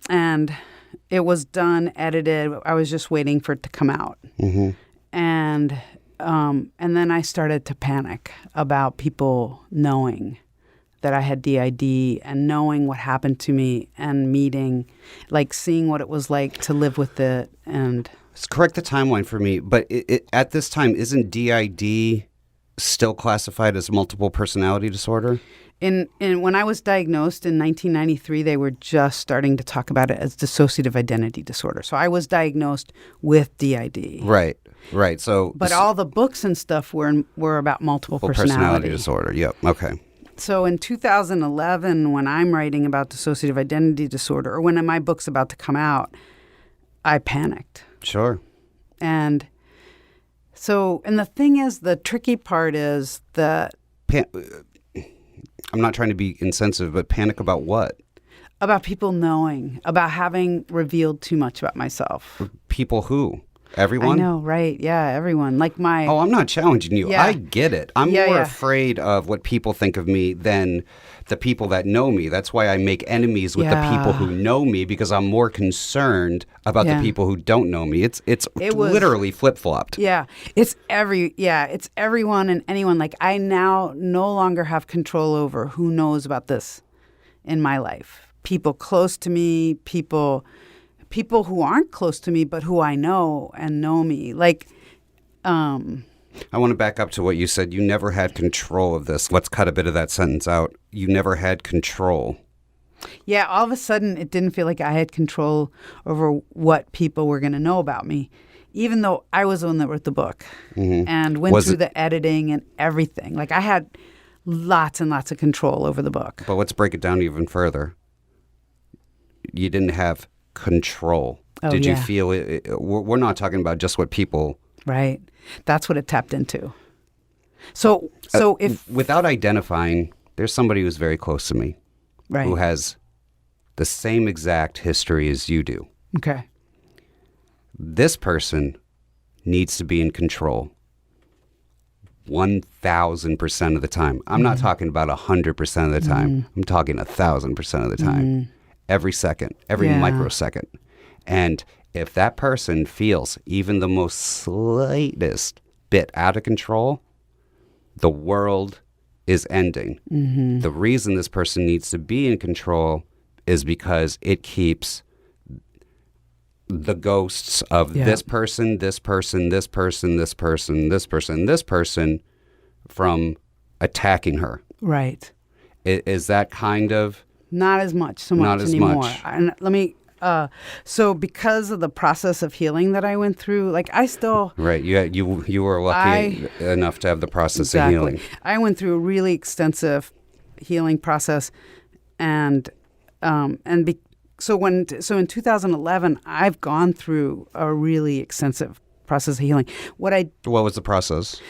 [SPEAKER 2] and it was done, edited. I was just waiting for it to come out. And then I started to panic about people knowing that I had DID and knowing what happened to me and like seeing what it was like to live with it. And
[SPEAKER 3] correct the timeline for me, but at this time, isn't DID still classified as multiple personality disorder?
[SPEAKER 2] When I was diagnosed in 1993, they were just starting to talk about it as dissociative identity disorder. So I was diagnosed with DID.
[SPEAKER 3] Right. So,
[SPEAKER 2] but all the books and stuff were about multiple personality
[SPEAKER 3] disorder. Yep. Okay.
[SPEAKER 2] So in 2011, when I'm writing about dissociative identity disorder, or when my book's about to come out, I panicked.
[SPEAKER 3] Sure.
[SPEAKER 2] And the thing is, the tricky part is that
[SPEAKER 3] I'm not trying to be insensitive, but panic about what?
[SPEAKER 2] About people knowing, about having revealed too much about myself.
[SPEAKER 3] People who? Everyone?
[SPEAKER 2] I know, right? Yeah, everyone. Like
[SPEAKER 3] Oh, I'm not challenging you.
[SPEAKER 2] Yeah.
[SPEAKER 3] I get it. I'm more afraid of what people think of me than the people that know me. That's why I make enemies with the people who know me, because I'm more concerned about the people who don't know me. It was literally flip-flopped.
[SPEAKER 2] Yeah. It's everyone and anyone. Like, I now no longer have control over who knows about this in my life. People close to me, people who aren't close to me, but who I know and know me. Like,
[SPEAKER 3] I want to back up to what you said. You never had control of this. Let's cut a bit of that sentence out. You never had control.
[SPEAKER 2] Yeah, all of a sudden, it didn't feel like I had control over what people were going to know about me, even though I was the one that wrote the book and went through the editing and everything. Like, I had lots and lots of control over the book.
[SPEAKER 3] But let's break it down even further. You didn't have control. Did you feel it? We're not talking about just what people...
[SPEAKER 2] Right. That's what it tapped into. So if...
[SPEAKER 3] Without identifying, there's somebody who's very close to me.
[SPEAKER 2] Right.
[SPEAKER 3] Who has the same exact history as you do.
[SPEAKER 2] Okay.
[SPEAKER 3] This person needs to be in control 1,000% of the time. I'm not talking about 100% of the time. I'm talking 1,000% of the time. Every second, every microsecond. And if that person feels even the most slightest bit out of control, the world is ending. The reason this person needs to be in control is because it keeps the ghosts of this person, this person, this person, this person, this person, this person from attacking her.
[SPEAKER 2] Right.
[SPEAKER 3] Is that kind of...
[SPEAKER 2] Not as much anymore. And let me, so because of the process of healing that I went through, like I still...
[SPEAKER 3] Right. You were lucky enough to have the process of healing.
[SPEAKER 2] I went through a really extensive healing process. So in 2011, I've gone through a really extensive process of healing. What
[SPEAKER 3] was the process?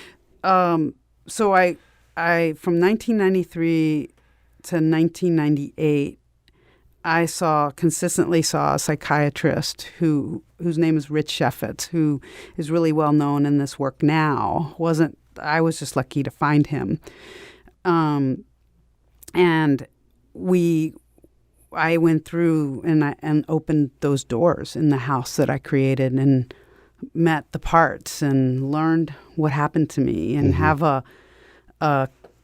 [SPEAKER 2] So I from 1993 to 1998, I consistently saw a psychiatrist whose name is Rich Sheffitz, who is really well known in this work now. I was just lucky to find him. And I went through and opened those doors in the house that I created and met the parts and learned what happened to me and have a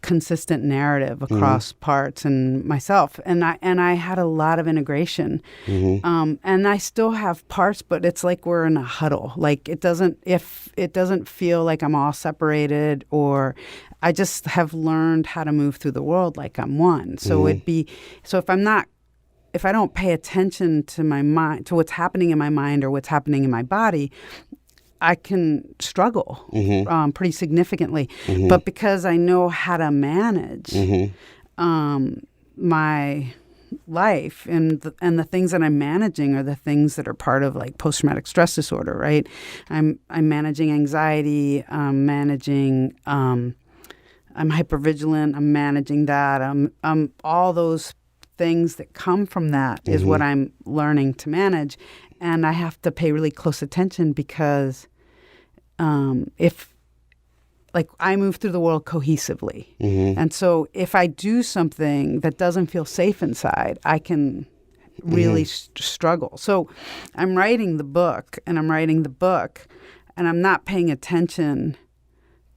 [SPEAKER 2] consistent narrative across parts and myself. And I had a lot of integration. And I still have parts, but it's like we're in a huddle. Like it doesn't feel like I'm all separated, or I just have learned how to move through the world like I'm one. So if I don't pay attention to my mind, to what's happening in my mind or what's happening in my body, I can struggle pretty significantly. But because I know how to manage my life, and the things that I'm managing are the things that are part of like post-traumatic stress disorder, right? I'm managing anxiety, I'm hypervigilant, I'm managing that. I'm all those things that come from that is what I'm learning to manage. And I have to pay really close attention because if like I move through the world cohesively. And so if I do something that doesn't feel safe inside, I can really struggle. So I'm writing the book and I'm not paying attention.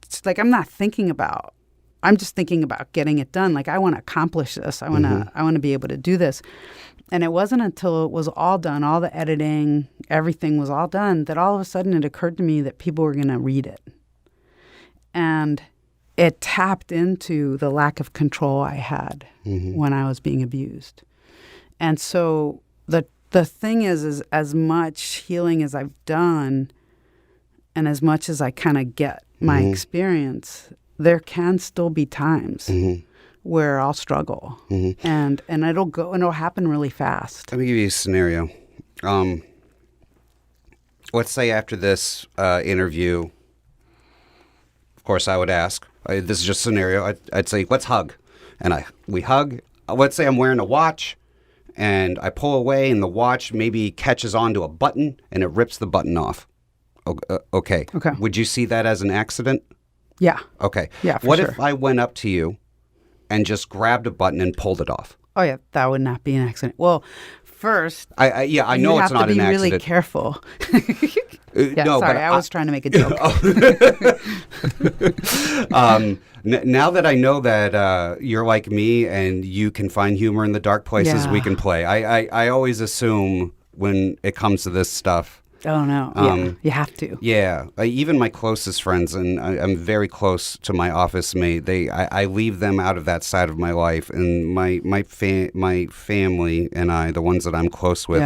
[SPEAKER 2] It's like I'm not thinking about, I'm just thinking about getting it done. Like I want to accomplish this. I want to be able to do this. And it wasn't until it was all done, all the editing, everything was all done, that all of a sudden it occurred to me that people were going to read it. And it tapped into the lack of control I had when I was being abused. And so the thing is as much healing as I've done and as much as I kind of get my experience, there can still be times where I'll struggle. And it'll happen really fast.
[SPEAKER 3] Let me give you a scenario. Let's say after this interview, of course I would ask, this is just a scenario, I'd say, let's hug. And we hug. Let's say I'm wearing a watch and I pull away and the watch maybe catches onto a button and it rips the button off. Okay. Would you see that as an accident?
[SPEAKER 2] Yeah.
[SPEAKER 3] Okay.
[SPEAKER 2] Yeah, for
[SPEAKER 3] what
[SPEAKER 2] sure.
[SPEAKER 3] if I went up to you and just grabbed a button and pulled it off?
[SPEAKER 2] Oh, yeah. That would not be an accident. Well, first,
[SPEAKER 3] I know it's not an accident.
[SPEAKER 2] You have to be really careful.
[SPEAKER 3] No,
[SPEAKER 2] sorry,
[SPEAKER 3] but
[SPEAKER 2] I was trying to make a joke.
[SPEAKER 3] Now that I know that you're like me and you can find humor in the dark places, we can play. I always assume when it comes to this stuff.
[SPEAKER 2] Oh, no. You have to.
[SPEAKER 3] Yeah. Even my closest friends, and I'm very close to my office mate, I leave them out of that side of my life. And my family and I, the ones that I'm close with,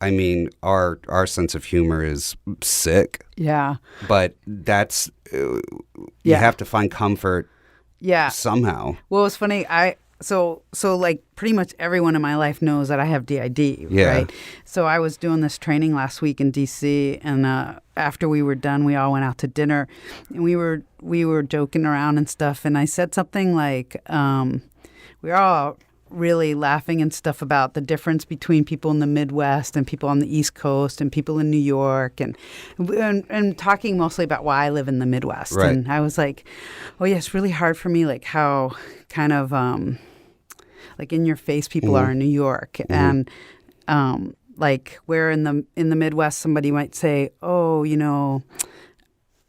[SPEAKER 3] I mean, our sense of humor is sick.
[SPEAKER 2] Yeah.
[SPEAKER 3] But that's, you have to find comfort somehow.
[SPEAKER 2] Well, it's funny. So like pretty much everyone in my life knows that I have DID, right? So I was doing this training last week in DC, and after we were done, we all went out to dinner, and we were joking around and stuff, and I said something like, we were all really laughing and stuff about the difference between people in the Midwest and people on the East Coast and people in New York, and talking mostly about why I live in the Midwest.
[SPEAKER 3] Right.
[SPEAKER 2] And I was like, oh yeah, it's really hard for me, like how kind of like in your face people are in New York, and like where in the Midwest somebody might say, oh, you know,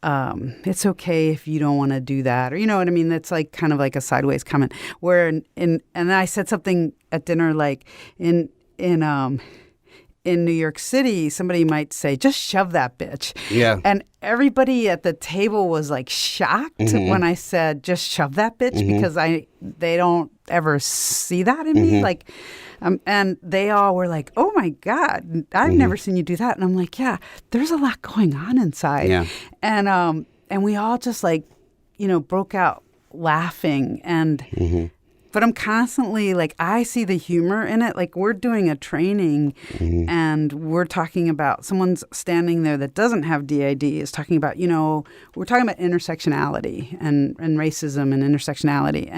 [SPEAKER 2] it's okay if you don't want to do that, or you know what I mean? That's like kind of like a sideways comment. Where and I said something at dinner like in New York City, somebody might say, just shove that bitch. Yeah. And everybody at the table was like shocked when I said, just shove that bitch, because they don't ever see that in me. Like, and they all were like, oh my God, I've never seen you do that. And I'm like, yeah, there's a lot going on inside. Yeah. And we all just like, you know, broke out laughing. And but I'm constantly like, I see the humor in it. Like we're doing a training and we're talking about someone's standing there that doesn't have DID is talking about, you know, we're talking about intersectionality and racism and intersectionality.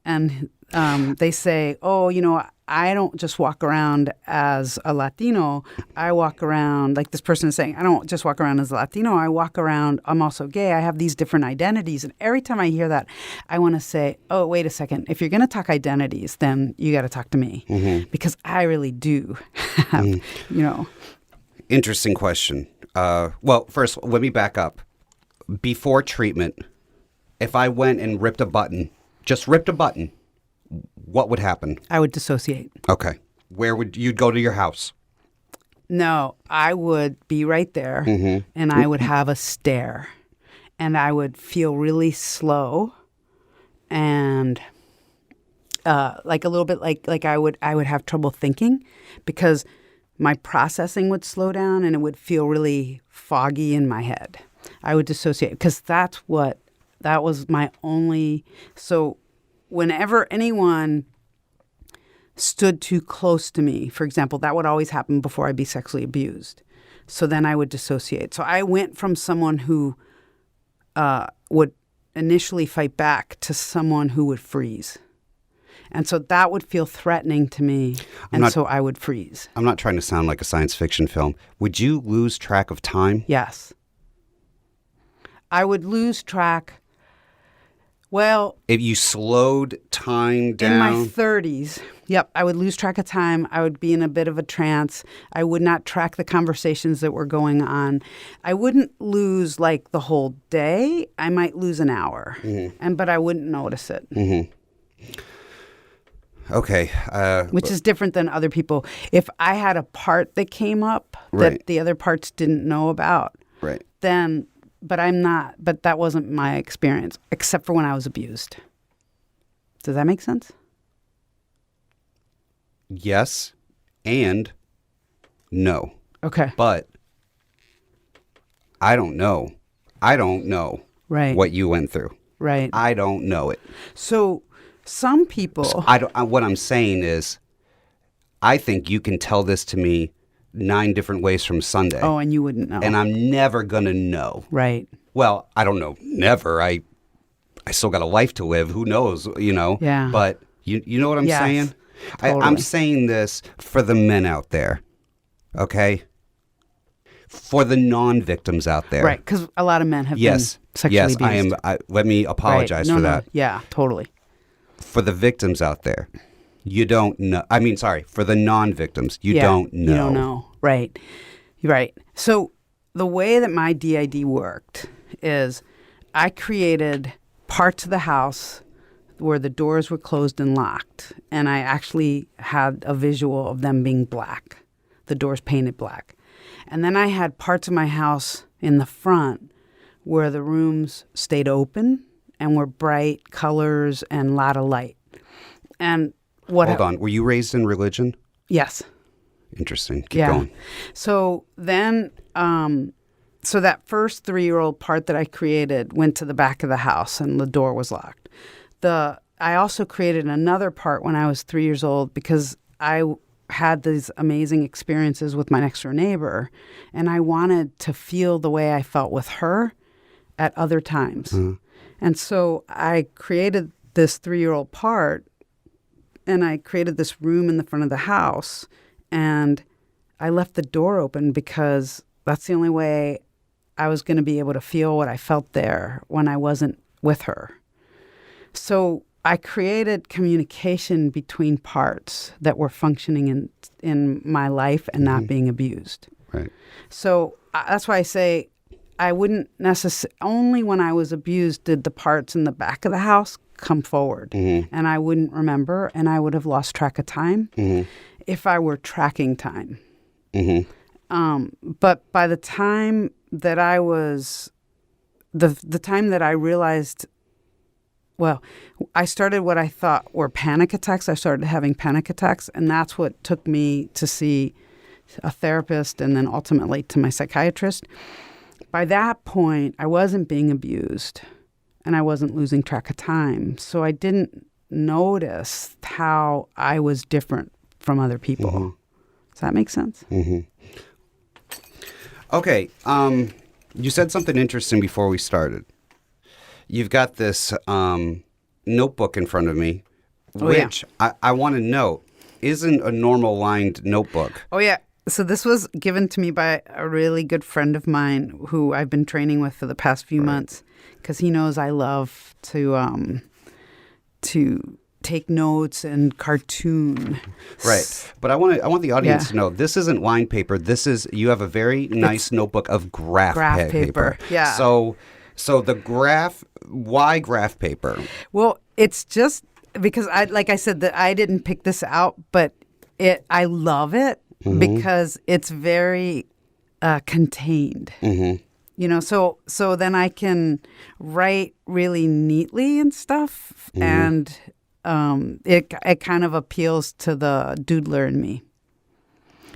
[SPEAKER 2] And they say, oh, you know, I don't just walk around as a Latino. I walk around, like this person is saying, I don't just walk around as a Latino. I walk around, I'm also gay. I have these different identities. And every time I hear that, I want to say, oh, wait a second. If you're going to talk identities, then you got to talk to me because I really do have, you know.
[SPEAKER 3] Interesting question. Well, first, let me back up. Before treatment, if I went and ripped a button, just ripped a button, what would happen?
[SPEAKER 2] I would dissociate.
[SPEAKER 3] Okay. Where would you go to your house?
[SPEAKER 2] No, I would be right there and I would have a stare and I would feel really slow and like a little bit like I would have trouble thinking because my processing would slow down and it would feel really foggy in my head. I would dissociate because that was my only. So whenever anyone stood too close to me, for example, that would always happen before I'd be sexually abused. So then I would dissociate. So I went from someone who would initially fight back to someone who would freeze. And so that would feel threatening to me, so I would freeze.
[SPEAKER 3] I'm not trying to sound like a science fiction film. Would you lose track of time?
[SPEAKER 2] Yes. I would lose track. Well,
[SPEAKER 3] if you slowed time down?
[SPEAKER 2] In my 30s, yep, I would lose track of time. I would be in a bit of a trance. I would not track the conversations that were going on. I wouldn't lose like the whole day. I might lose an hour, but I wouldn't notice it.
[SPEAKER 3] Okay.
[SPEAKER 2] Which is different than other people. If I had a part that came up that the other parts didn't know about, then... But that wasn't my experience, except for when I was abused. Does that make sense?
[SPEAKER 3] Yes and no.
[SPEAKER 2] Okay.
[SPEAKER 3] But I don't know. I don't know what you went through.
[SPEAKER 2] Right.
[SPEAKER 3] I don't know it.
[SPEAKER 2] So some people...
[SPEAKER 3] what I'm saying is, I think you can tell this to me 9 different ways from Sunday.
[SPEAKER 2] Oh, and you wouldn't know.
[SPEAKER 3] And I'm never going to know.
[SPEAKER 2] Right.
[SPEAKER 3] Well, I don't know. Never. I still got a life to live. Who knows,
[SPEAKER 2] Yeah.
[SPEAKER 3] But you know what I'm saying?
[SPEAKER 2] Totally.
[SPEAKER 3] I'm saying this for the men out there, okay? For the non-victims out there.
[SPEAKER 2] Right, because a lot of men have been sexually abused.
[SPEAKER 3] Yes, I am. Let me apologize for that.
[SPEAKER 2] Yeah, totally.
[SPEAKER 3] For the victims out there, you don't know. I mean, sorry, for the non-victims, you don't know.
[SPEAKER 2] You don't know. Right. Right. So the way that my DID worked is I created parts of the house where the doors were closed and locked, and I actually had a visual of them being black, the doors painted black. And then I had parts of my house in the front where the rooms stayed open and were bright colors and a lot of light. And
[SPEAKER 3] Hold on. Were you raised in religion?
[SPEAKER 2] Yes.
[SPEAKER 3] Interesting. Keep going.
[SPEAKER 2] So then, so that first 3-year-old part that I created went to the back of the house and the door was locked. I also created another part when I was 3 years old because I had these amazing experiences with my next door neighbor, and I wanted to feel the way I felt with her at other times. And so I created this 3-year-old part, and I created this room in the front of the house, and I left the door open because that's the only way I was going to be able to feel what I felt there when I wasn't with her. So I created communication between parts that were functioning in my life and not being abused.
[SPEAKER 3] Right.
[SPEAKER 2] So that's why I say I wouldn't necessarily, only when I was abused did the parts in the back of the house come forward. And I wouldn't remember, and I would have lost track of time if I were tracking time. But by the time that I was, the time that I realized, well, I started what I thought were panic attacks. I started having panic attacks, and that's what took me to see a therapist and then ultimately to my psychiatrist. By that point, I wasn't being abused, and I wasn't losing track of time. So I didn't notice how I was different from other people. Does that make sense?
[SPEAKER 3] Okay. You said something interesting before we started. You've got this notebook in front of me, which I want to note isn't a normal lined notebook.
[SPEAKER 2] Oh, yeah. So this was given to me by a really good friend of mine who I've been training with for the past few months, because he knows I love to take notes and cartoon.
[SPEAKER 3] Right. But I want the audience to know this isn't lined paper. You have a very nice notebook of graph paper.
[SPEAKER 2] Yeah.
[SPEAKER 3] So why graph paper?
[SPEAKER 2] Well, it's just because like I said, that I didn't pick this out, but I love it because it's very contained. So then I can write really neatly and stuff, and it kind of appeals to the doodler in me.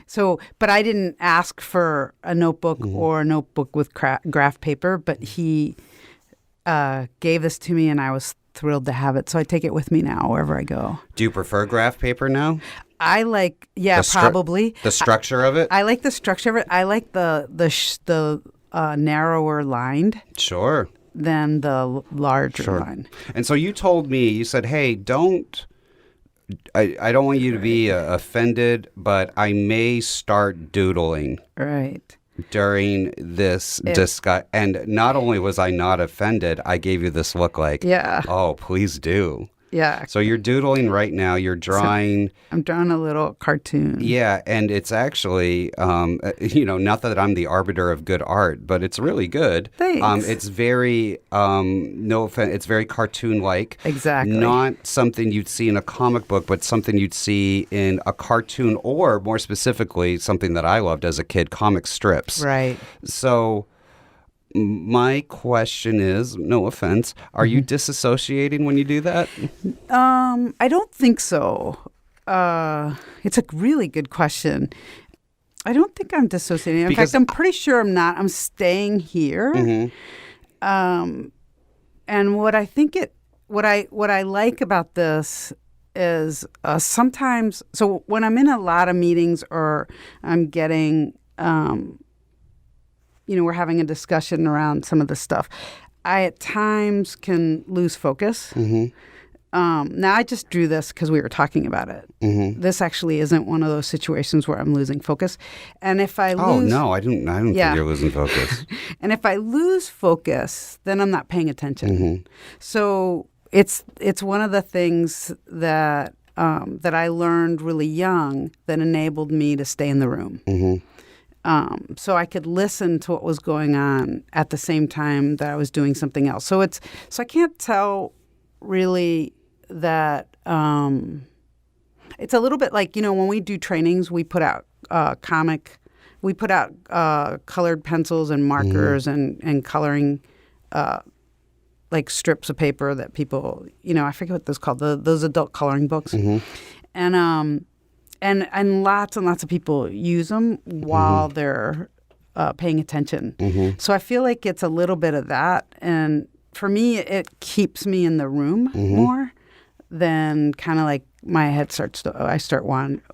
[SPEAKER 2] So, but I didn't ask for a notebook or a notebook with graph paper, but he gave this to me, and I was thrilled to have it. So I take it with me now wherever I go.
[SPEAKER 3] Do you prefer graph paper now?
[SPEAKER 2] I like, probably.
[SPEAKER 3] The structure of it?
[SPEAKER 2] I like the structure of it. I like the narrower lined
[SPEAKER 3] Sure.
[SPEAKER 2] than the larger line.
[SPEAKER 3] And so you told me, you said, hey, I don't want you to be offended, but I may start doodling.
[SPEAKER 2] Right.
[SPEAKER 3] During this discussion. And not only was I not offended, I gave you this look like, oh, please do.
[SPEAKER 2] Yeah.
[SPEAKER 3] So you're doodling right now. You're drawing.
[SPEAKER 2] I'm drawing a little cartoon.
[SPEAKER 3] Yeah, and it's actually, not that I'm the arbiter of good art, but it's really good.
[SPEAKER 2] Thanks.
[SPEAKER 3] It's very, no offense, it's very cartoon-like.
[SPEAKER 2] Exactly.
[SPEAKER 3] Not something you'd see in a comic book, but something you'd see in a cartoon, or more specifically, something that I loved as a kid, comic strips.
[SPEAKER 2] Right.
[SPEAKER 3] So my question is, no offense, are you disassociating when you do that?
[SPEAKER 2] I don't think so. It's a really good question. I don't think I'm dissociating. In fact, I'm pretty sure I'm not. I'm staying here. And what I think what I like about this is sometimes. So when I'm in a lot of meetings or I'm getting, we're having a discussion around some of this stuff, I at times can lose focus. Now, I just drew this because we were talking about it. This actually isn't one of those situations where I'm losing focus. And if I lose...
[SPEAKER 3] Oh, no, I don't think you're losing focus.
[SPEAKER 2] And if I lose focus, then I'm not paying attention. So it's one of the things that that I learned really young that enabled me to stay in the room. So I could listen to what was going on at the same time that I was doing something else. So I can't tell really that it's a little bit like, when we do trainings, we put out colored pencils and markers and coloring like strips of paper that people, I forget what those called, those adult coloring books. And lots and lots of people use them while they're paying attention. So I feel like it's a little bit of that. And for me, it keeps me in the room more than kind of like my head I start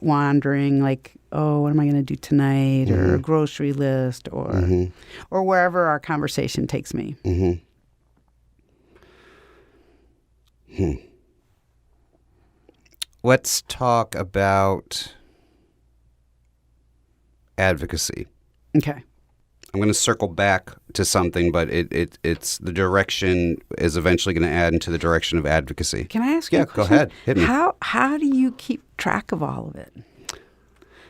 [SPEAKER 2] wandering like, oh, what am I going to do tonight? Or a grocery list or wherever our conversation takes me.
[SPEAKER 3] Let's talk about advocacy.
[SPEAKER 2] Okay.
[SPEAKER 3] I'm going to circle back to something, but it's the direction is eventually going to add into the direction of advocacy.
[SPEAKER 2] Can I ask you a question?
[SPEAKER 3] Go ahead. Hit me.
[SPEAKER 2] How do you keep track of all of it?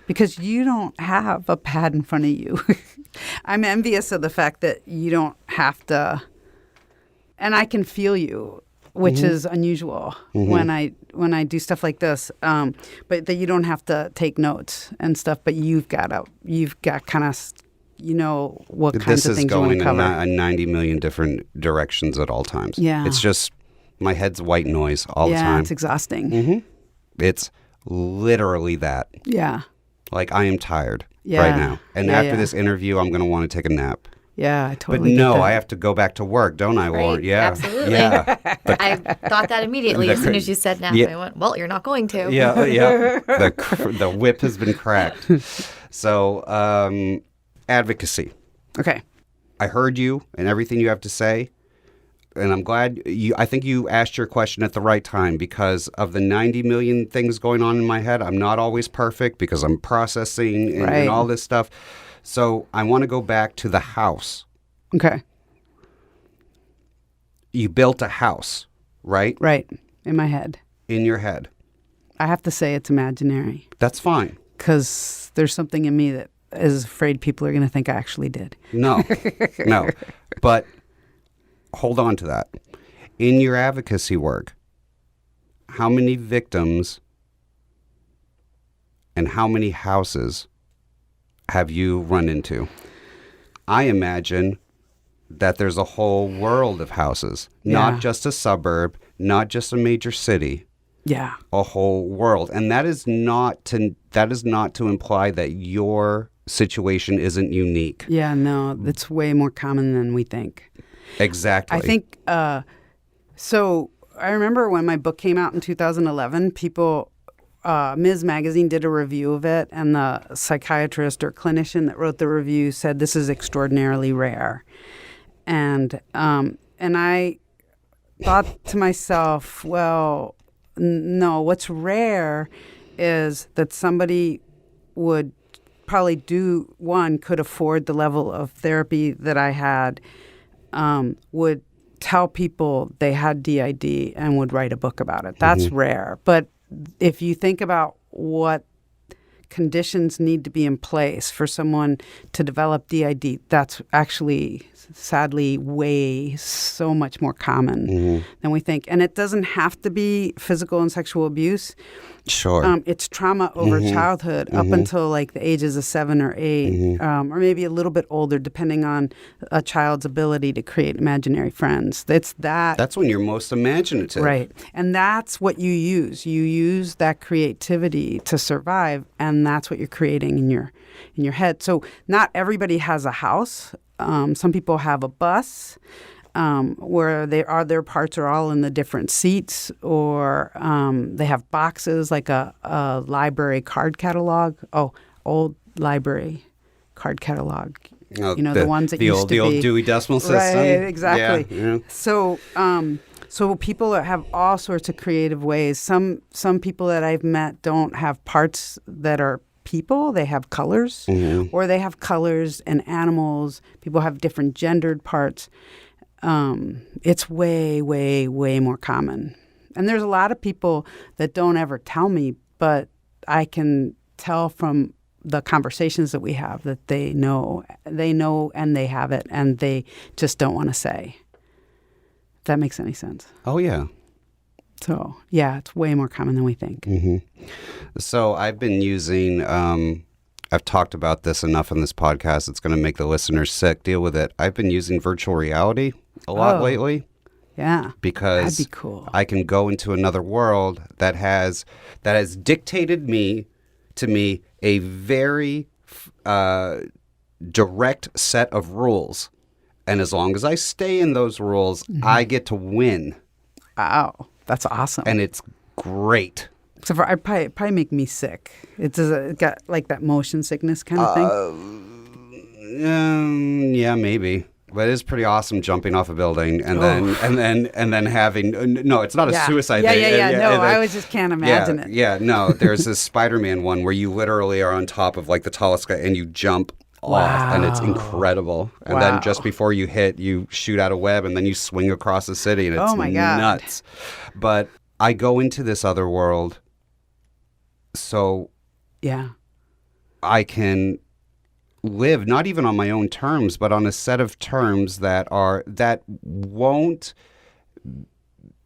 [SPEAKER 2] Because you don't have a pad in front of you. I'm envious of the fact that you don't have to, and I can feel you, which is unusual when I do stuff like this. But that you don't have to take notes and stuff, but you've got kind of, what kinds of things you want to cover.
[SPEAKER 3] This is going in 90 million different directions at all times.
[SPEAKER 2] Yeah.
[SPEAKER 3] It's just, my head's white noise all the time.
[SPEAKER 2] Yeah, it's exhausting.
[SPEAKER 3] It's literally that.
[SPEAKER 2] Yeah.
[SPEAKER 3] Like, I am tired right now. And after this interview, I'm going to want to take a nap.
[SPEAKER 2] Yeah, I totally
[SPEAKER 3] But
[SPEAKER 2] get
[SPEAKER 3] no,
[SPEAKER 2] that.
[SPEAKER 3] I have to go back to work, don't I, Lauren?
[SPEAKER 4] Right,
[SPEAKER 3] Yeah.
[SPEAKER 4] absolutely.
[SPEAKER 3] Yeah.
[SPEAKER 4] I thought that immediately as soon as you said nap. I went, well, you're not going to.
[SPEAKER 3] Yeah. The whip has been cracked. So, advocacy.
[SPEAKER 2] Okay.
[SPEAKER 3] I heard you and everything you have to say. And I'm glad I think you asked your question at the right time, because of the 90 million things going on in my head. I'm not always perfect because I'm processing and all this stuff. So I want to go back to the house.
[SPEAKER 2] Okay.
[SPEAKER 3] You built a house, right?
[SPEAKER 2] Right. In my head.
[SPEAKER 3] In your head.
[SPEAKER 2] I have to say it's imaginary.
[SPEAKER 3] That's fine.
[SPEAKER 2] Because there's something in me that is afraid people are going to think I actually did.
[SPEAKER 3] No. But hold on to that. In your advocacy work, how many victims and how many houses have you run into? I imagine that there's a whole world of houses, not just a suburb, not just a major city.
[SPEAKER 2] Yeah.
[SPEAKER 3] A whole world. And that is not to imply that your situation isn't unique.
[SPEAKER 2] Yeah, no, it's way more common than we think.
[SPEAKER 3] Exactly.
[SPEAKER 2] I think, so I remember when my book came out in 2011, people, Ms. Magazine did a review of it, and the psychiatrist or clinician that wrote the review said this is extraordinarily rare. And I thought to myself, well, no, what's rare is that somebody would probably could afford the level of therapy that I had, would tell people they had DID and would write a book about it. That's rare. But if you think about what conditions need to be in place for someone to develop DID, that's actually sadly way so much more common than we think. And it doesn't have to be physical and sexual abuse.
[SPEAKER 3] Sure.
[SPEAKER 2] It's trauma over childhood up until like the ages of 7 or 8, or maybe a little bit older, depending on a child's ability to create imaginary friends. That's
[SPEAKER 3] when you're most imaginative.
[SPEAKER 2] Right. And that's what you use. You use that creativity to survive, and that's what you're creating in your head. So not everybody has a house. Some people have a bus where their parts are all in the different seats, or they have boxes like a library card catalog. Oh, old library card catalog.
[SPEAKER 3] Oh,
[SPEAKER 2] the ones that used to be.
[SPEAKER 3] The old Dewey Decimal System.
[SPEAKER 2] Right, exactly.
[SPEAKER 3] Yeah.
[SPEAKER 2] So people have all sorts of creative ways. Some people that I've met don't have parts that are people. They have colors, or they have colors and animals. People have different gendered parts. It's way, way, way more common. And there's a lot of people that don't ever tell me, but I can tell from the conversations that we have that they know and they have it, and they just don't want to say. If that makes any sense.
[SPEAKER 3] Oh, yeah.
[SPEAKER 2] So, yeah, it's way more common than we think.
[SPEAKER 3] So I've been using, I've talked about this enough on this podcast, it's going to make the listeners sick. Deal with it. I've been using virtual reality a lot lately.
[SPEAKER 2] Yeah.
[SPEAKER 3] Because
[SPEAKER 2] that'd be cool.
[SPEAKER 3] I can go into another world that has dictated to me a very direct set of rules. And as long as I stay in those rules, I get to win.
[SPEAKER 2] Wow. That's awesome.
[SPEAKER 3] And it's great.
[SPEAKER 2] Except for it probably make me sick. It got like that motion sickness kind of thing.
[SPEAKER 3] Yeah, maybe. But it is pretty awesome jumping off a building and then having no, it's not a suicide thing.
[SPEAKER 2] Yeah. No, I just can't imagine it.
[SPEAKER 3] Yeah, no. There's this Spider-Man one where you literally are on top of like the tallest guy and you jump off, and it's incredible. And then just before you hit, you shoot out a web, and then you swing across the city, and it's nuts. But I go into this other world, so I can live not even on my own terms, but on a set of terms that won't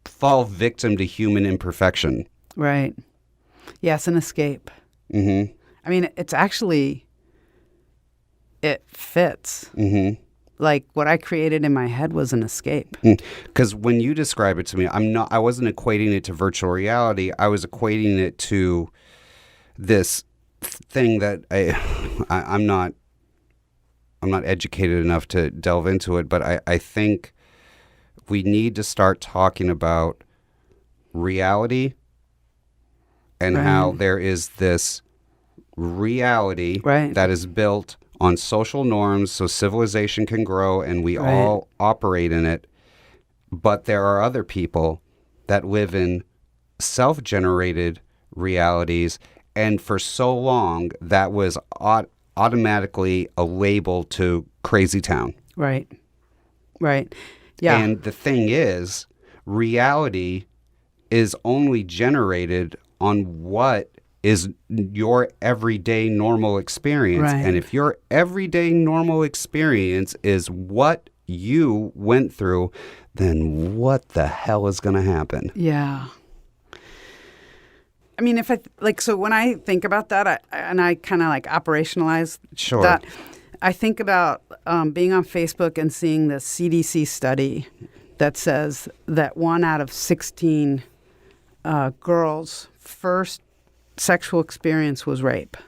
[SPEAKER 3] fall victim to human imperfection.
[SPEAKER 2] Right. Yes, an escape. I mean, it's actually. It fits. Like what I created in my head was an escape.
[SPEAKER 3] Because when you describe it to me, I wasn't equating it to virtual reality. I was equating it to this thing that I'm not educated enough to delve into it, but I think we need to start talking about reality and how there is this reality that is built on social norms so civilization can grow and we all operate in it. But there are other people that live in self-generated realities, and for so long that was automatically a label to crazy town.
[SPEAKER 2] Right. Yeah.
[SPEAKER 3] And the thing is, reality is only generated on what is your everyday normal experience. And if your everyday normal experience is what you went through, then what the hell is going to happen?
[SPEAKER 2] Yeah. I mean, so when I think about that, I kind of like operationalize that, I think about being on Facebook and seeing the CDC study that says that 1 out of 16 girls' first sexual experience was rape.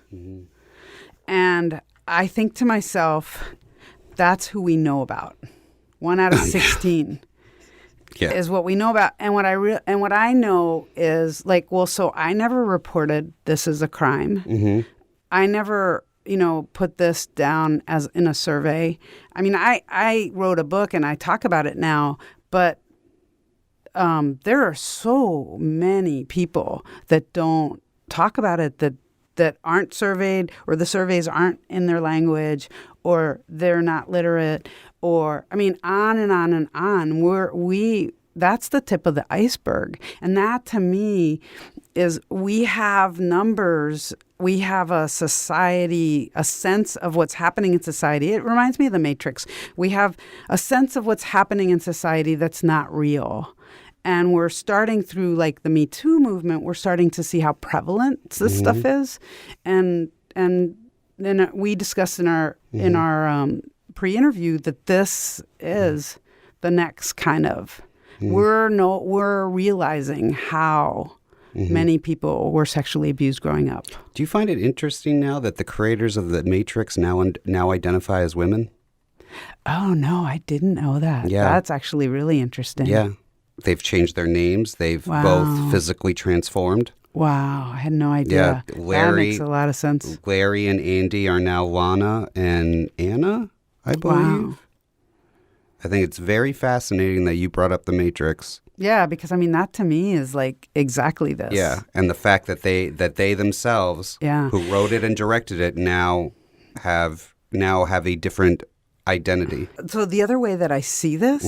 [SPEAKER 2] And I think to myself, that's who we know about. 1 out of 16. is what we know about. And what I know is like, well, so I never reported this as a crime. I never, put this down as in a survey. I mean, I wrote a book and I talk about it now, but there are so many people that don't talk about it, that aren't surveyed, or the surveys aren't in their language, or they're not literate, or on and on and on. That's the tip of the iceberg. And that to me is, we have numbers, we have a society, a sense of what's happening in society. It reminds me of the Matrix. We have a sense of what's happening in society that's not real. And we're starting through like the Me Too movement, we're starting to see how prevalent this stuff is. And then we discussed in our pre-interview that this is the next kind of, we're realizing how many people were sexually abused growing up.
[SPEAKER 3] Do you find it interesting now that the creators of the Matrix now identify as women?
[SPEAKER 2] Oh, no, I didn't know that.
[SPEAKER 3] Yeah.
[SPEAKER 2] That's actually really interesting.
[SPEAKER 3] Yeah. They've changed their names. They've both physically transformed.
[SPEAKER 2] Wow, I had no idea.
[SPEAKER 3] Yeah, Larry,
[SPEAKER 2] that makes a lot of sense.
[SPEAKER 3] Larry and Andy are now Lana and Anna, I believe.
[SPEAKER 2] Wow.
[SPEAKER 3] I think it's very fascinating that you brought up the Matrix.
[SPEAKER 2] Yeah, because that to me is like exactly this.
[SPEAKER 3] Yeah, and the fact that they themselves, who wrote it and directed it, now have a different identity.
[SPEAKER 2] So the other way that I see this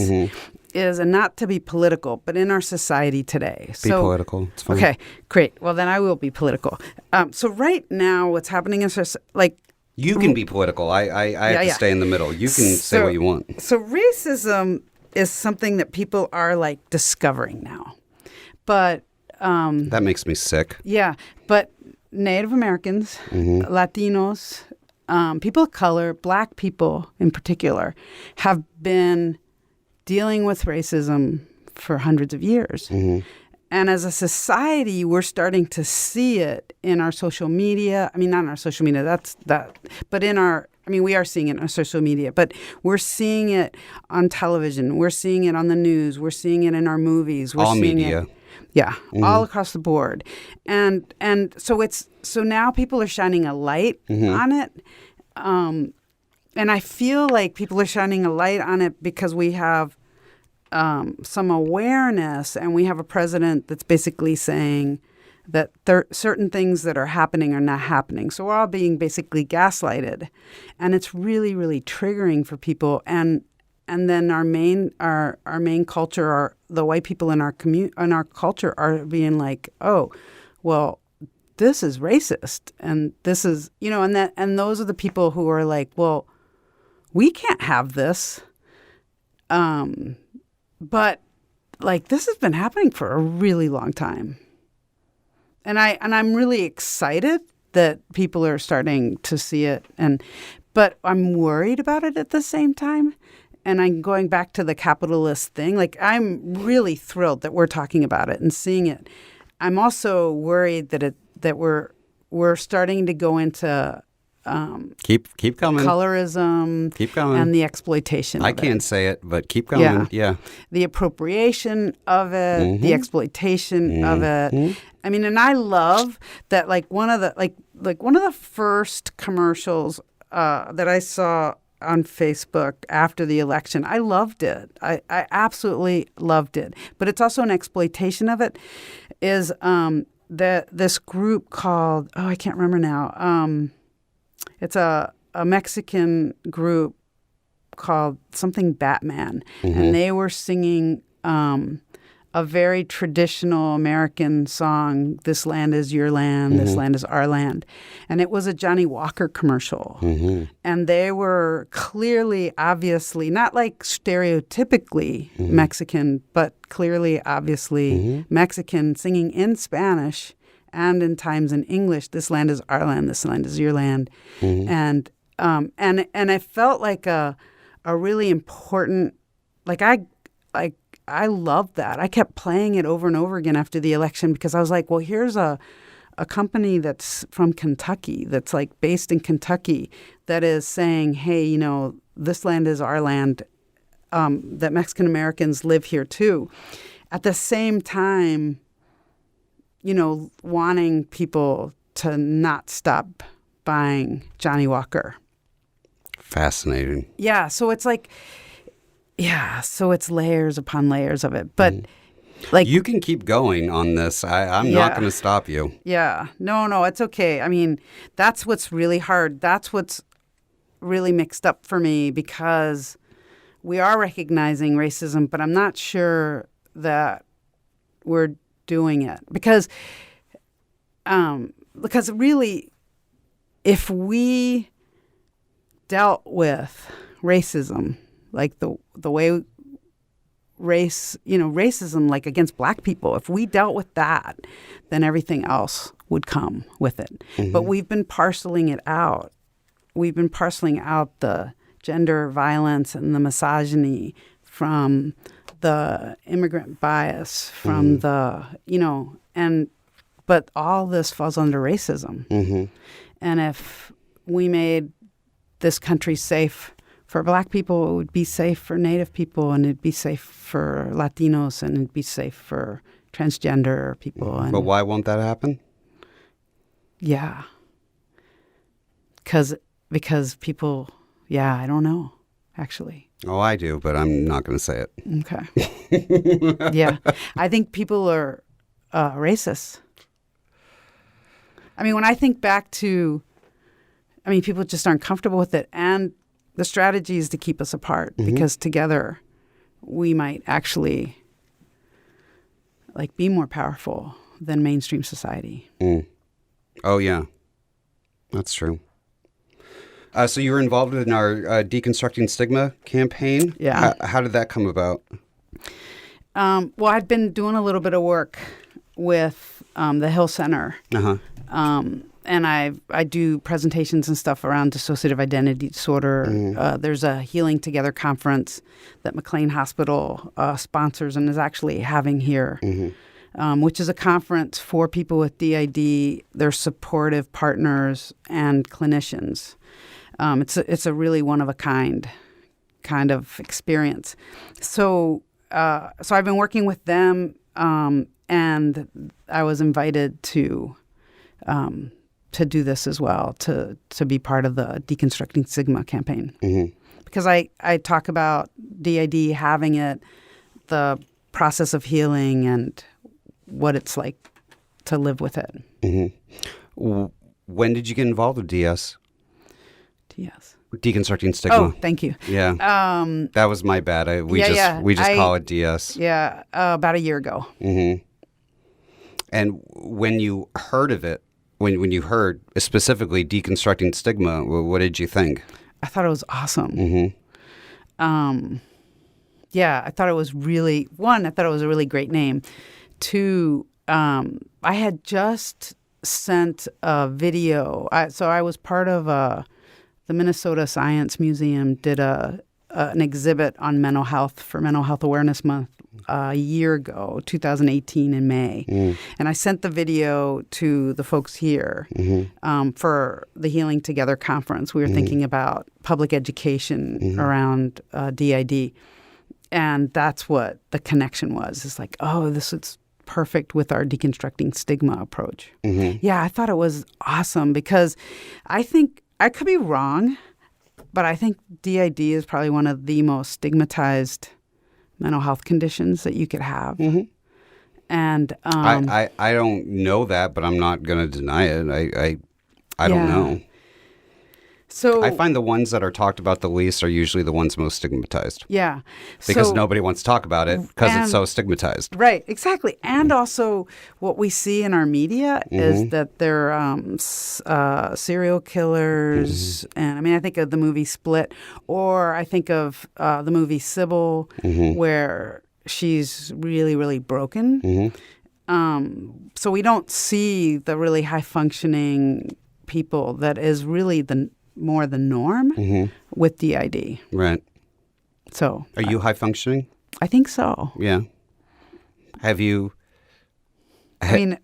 [SPEAKER 2] is, and not to be political, but in our society today.
[SPEAKER 3] Be political. It's fine.
[SPEAKER 2] Okay, great. Well, then I will be political. So right now, what's happening is
[SPEAKER 3] you can be political. I have to stay in the middle. You can say what you want.
[SPEAKER 2] So racism is something that people are like discovering now. But
[SPEAKER 3] that makes me sick.
[SPEAKER 2] Yeah, but Native Americans, Latinos, people of color, Black people in particular, have been dealing with racism for hundreds of years. And as a society, we're starting to see it in our social media. Not in our social media, but in our, we are seeing it in our social media, but we're seeing it on television. We're seeing it on the news. We're seeing it in our movies. We're
[SPEAKER 3] all
[SPEAKER 2] seeing
[SPEAKER 3] media.
[SPEAKER 2] It, yeah, all across the board. And so now people are shining a light on it. And I feel like people are shining a light on it because we have some awareness, and we have a president that's basically saying that certain things that are happening are not happening. So we're all being basically gaslighted, and it's really, really triggering for people. And then our main culture, are the white people in our culture, are being like, oh, well, this is racist, and this is, and those are the people who are like, well, we can't have this. But like, this has been happening for a really long time. And I'm really excited that people are starting to see it, but I'm worried about it at the same time. And I'm going back to the capitalist thing. Like, I'm really thrilled that we're talking about it and seeing it. I'm also worried that we're starting to go into
[SPEAKER 3] keep coming.
[SPEAKER 2] Colorism.
[SPEAKER 3] Keep coming.
[SPEAKER 2] And the exploitation of
[SPEAKER 3] I can't say it, but keep coming. Yeah.
[SPEAKER 2] The appropriation of it, the exploitation of it. And I love that, like, one of the first commercials that I saw on Facebook after the election, I loved it. I absolutely loved it. But it's also an exploitation of it, is this group called, I can't remember now. It's a Mexican group called something Batman, and they were singing a very traditional American song, "This land is your land, this land is our land." And it was a Johnny Walker commercial. And they were clearly, obviously, not like stereotypically Mexican, but clearly, obviously Mexican, singing in Spanish and in times in English, "This land is our land, this land is your land." And it felt like a really important, I loved that. I kept playing it over and over again after the election, because I was like, well, here's a company that's from Kentucky, that's like based in Kentucky, that is saying, hey, this land is our land. that Mexican Americans live here too. At the same time, wanting people to not stop buying Johnny Walker.
[SPEAKER 3] Fascinating.
[SPEAKER 2] Yeah, so it's like, so it's layers upon layers of it. But like,
[SPEAKER 3] you can keep going on this. I'm not going to stop you.
[SPEAKER 2] Yeah. No, it's okay. I mean, that's what's really hard. That's what's really mixed up for me, because we are recognizing racism, but I'm not sure that we're doing it. Because really, if we dealt with racism, like the way racism, like against Black people, if we dealt with that, then everything else would come with it. Mm-hmm. But we've been parceling it out. We've been parceling out the gender violence and the misogyny from the immigrant bias, from the, but all this falls under racism. Mm-hmm. And if we made this country safe for Black people, it would be safe for Native people, and it'd be safe for Latinos, and it'd be safe for transgender people. And,
[SPEAKER 3] but why won't that happen?
[SPEAKER 2] Yeah. Because people, I don't know, actually.
[SPEAKER 3] Oh, I do, but I'm not going to say it.
[SPEAKER 2] Okay. Yeah. I think people are racist. I mean, when I think back to, people just aren't comfortable with it. And the strategy is to keep us apart, because together we might actually be more powerful than mainstream society.
[SPEAKER 3] Mm. Oh, yeah. That's true. So you were involved in our Deconstructing Stigma campaign.
[SPEAKER 2] Yeah.
[SPEAKER 3] How did that come about?
[SPEAKER 2] Well, I'd been doing a little bit of work with the Hill Center. Uh-huh. And I do presentations and stuff around dissociative identity disorder. Mm-hmm. There's a Healing Together conference that McLean Hospital sponsors and is actually having here, which is a conference for people with DID, their supportive partners, and clinicians. It's a really one-of-a-kind kind of experience. So I've been working with them, and I was invited to do this as well, to be part of the Deconstructing Stigma campaign. Mm-hmm. Because I talk about DID, having it, the process of healing, and what it's like to live with it.
[SPEAKER 3] Mm-hmm. When did you get involved with DS?
[SPEAKER 2] DS.
[SPEAKER 3] Deconstructing Stigma.
[SPEAKER 2] Oh, thank you.
[SPEAKER 3] Yeah. That was my bad. We just call it DS.
[SPEAKER 2] Yeah, about a year ago.
[SPEAKER 3] Mm-hmm. And when you heard of it, when you heard specifically Deconstructing Stigma, what did you think?
[SPEAKER 2] I thought it was awesome. Mm-hmm. I thought it was really, one, I thought it was a really great name. Two, I had just sent a video. So I was part of the Minnesota Science Museum did an exhibit on mental health for Mental Health Awareness Month a year ago, 2018 in May. And I sent the video to the folks here for the Healing Together conference. We were thinking about public education around DID. And that's what the connection was. It's like, oh, this is perfect with our Deconstructing Stigma approach. Yeah, I thought it was awesome, because I think, I could be wrong, but I think DID is probably one of the most stigmatized mental health conditions that you could have. And
[SPEAKER 3] I don't know that, but I'm not going to deny it. I don't know.
[SPEAKER 2] So
[SPEAKER 3] I find the ones that are talked about the least are usually the ones most stigmatized.
[SPEAKER 2] Yeah.
[SPEAKER 3] Because nobody wants to talk about it because it's so stigmatized.
[SPEAKER 2] Right, exactly. And also what we see in our media is that they're serial killers. And I think of the movie Split, or I think of the movie Sybil, where she's really, really broken. So we don't see the really high-functioning people that is really more the norm with DID.
[SPEAKER 3] Right.
[SPEAKER 2] So
[SPEAKER 3] are you high functioning?
[SPEAKER 2] I think so.
[SPEAKER 3] Yeah. Have you?
[SPEAKER 2] I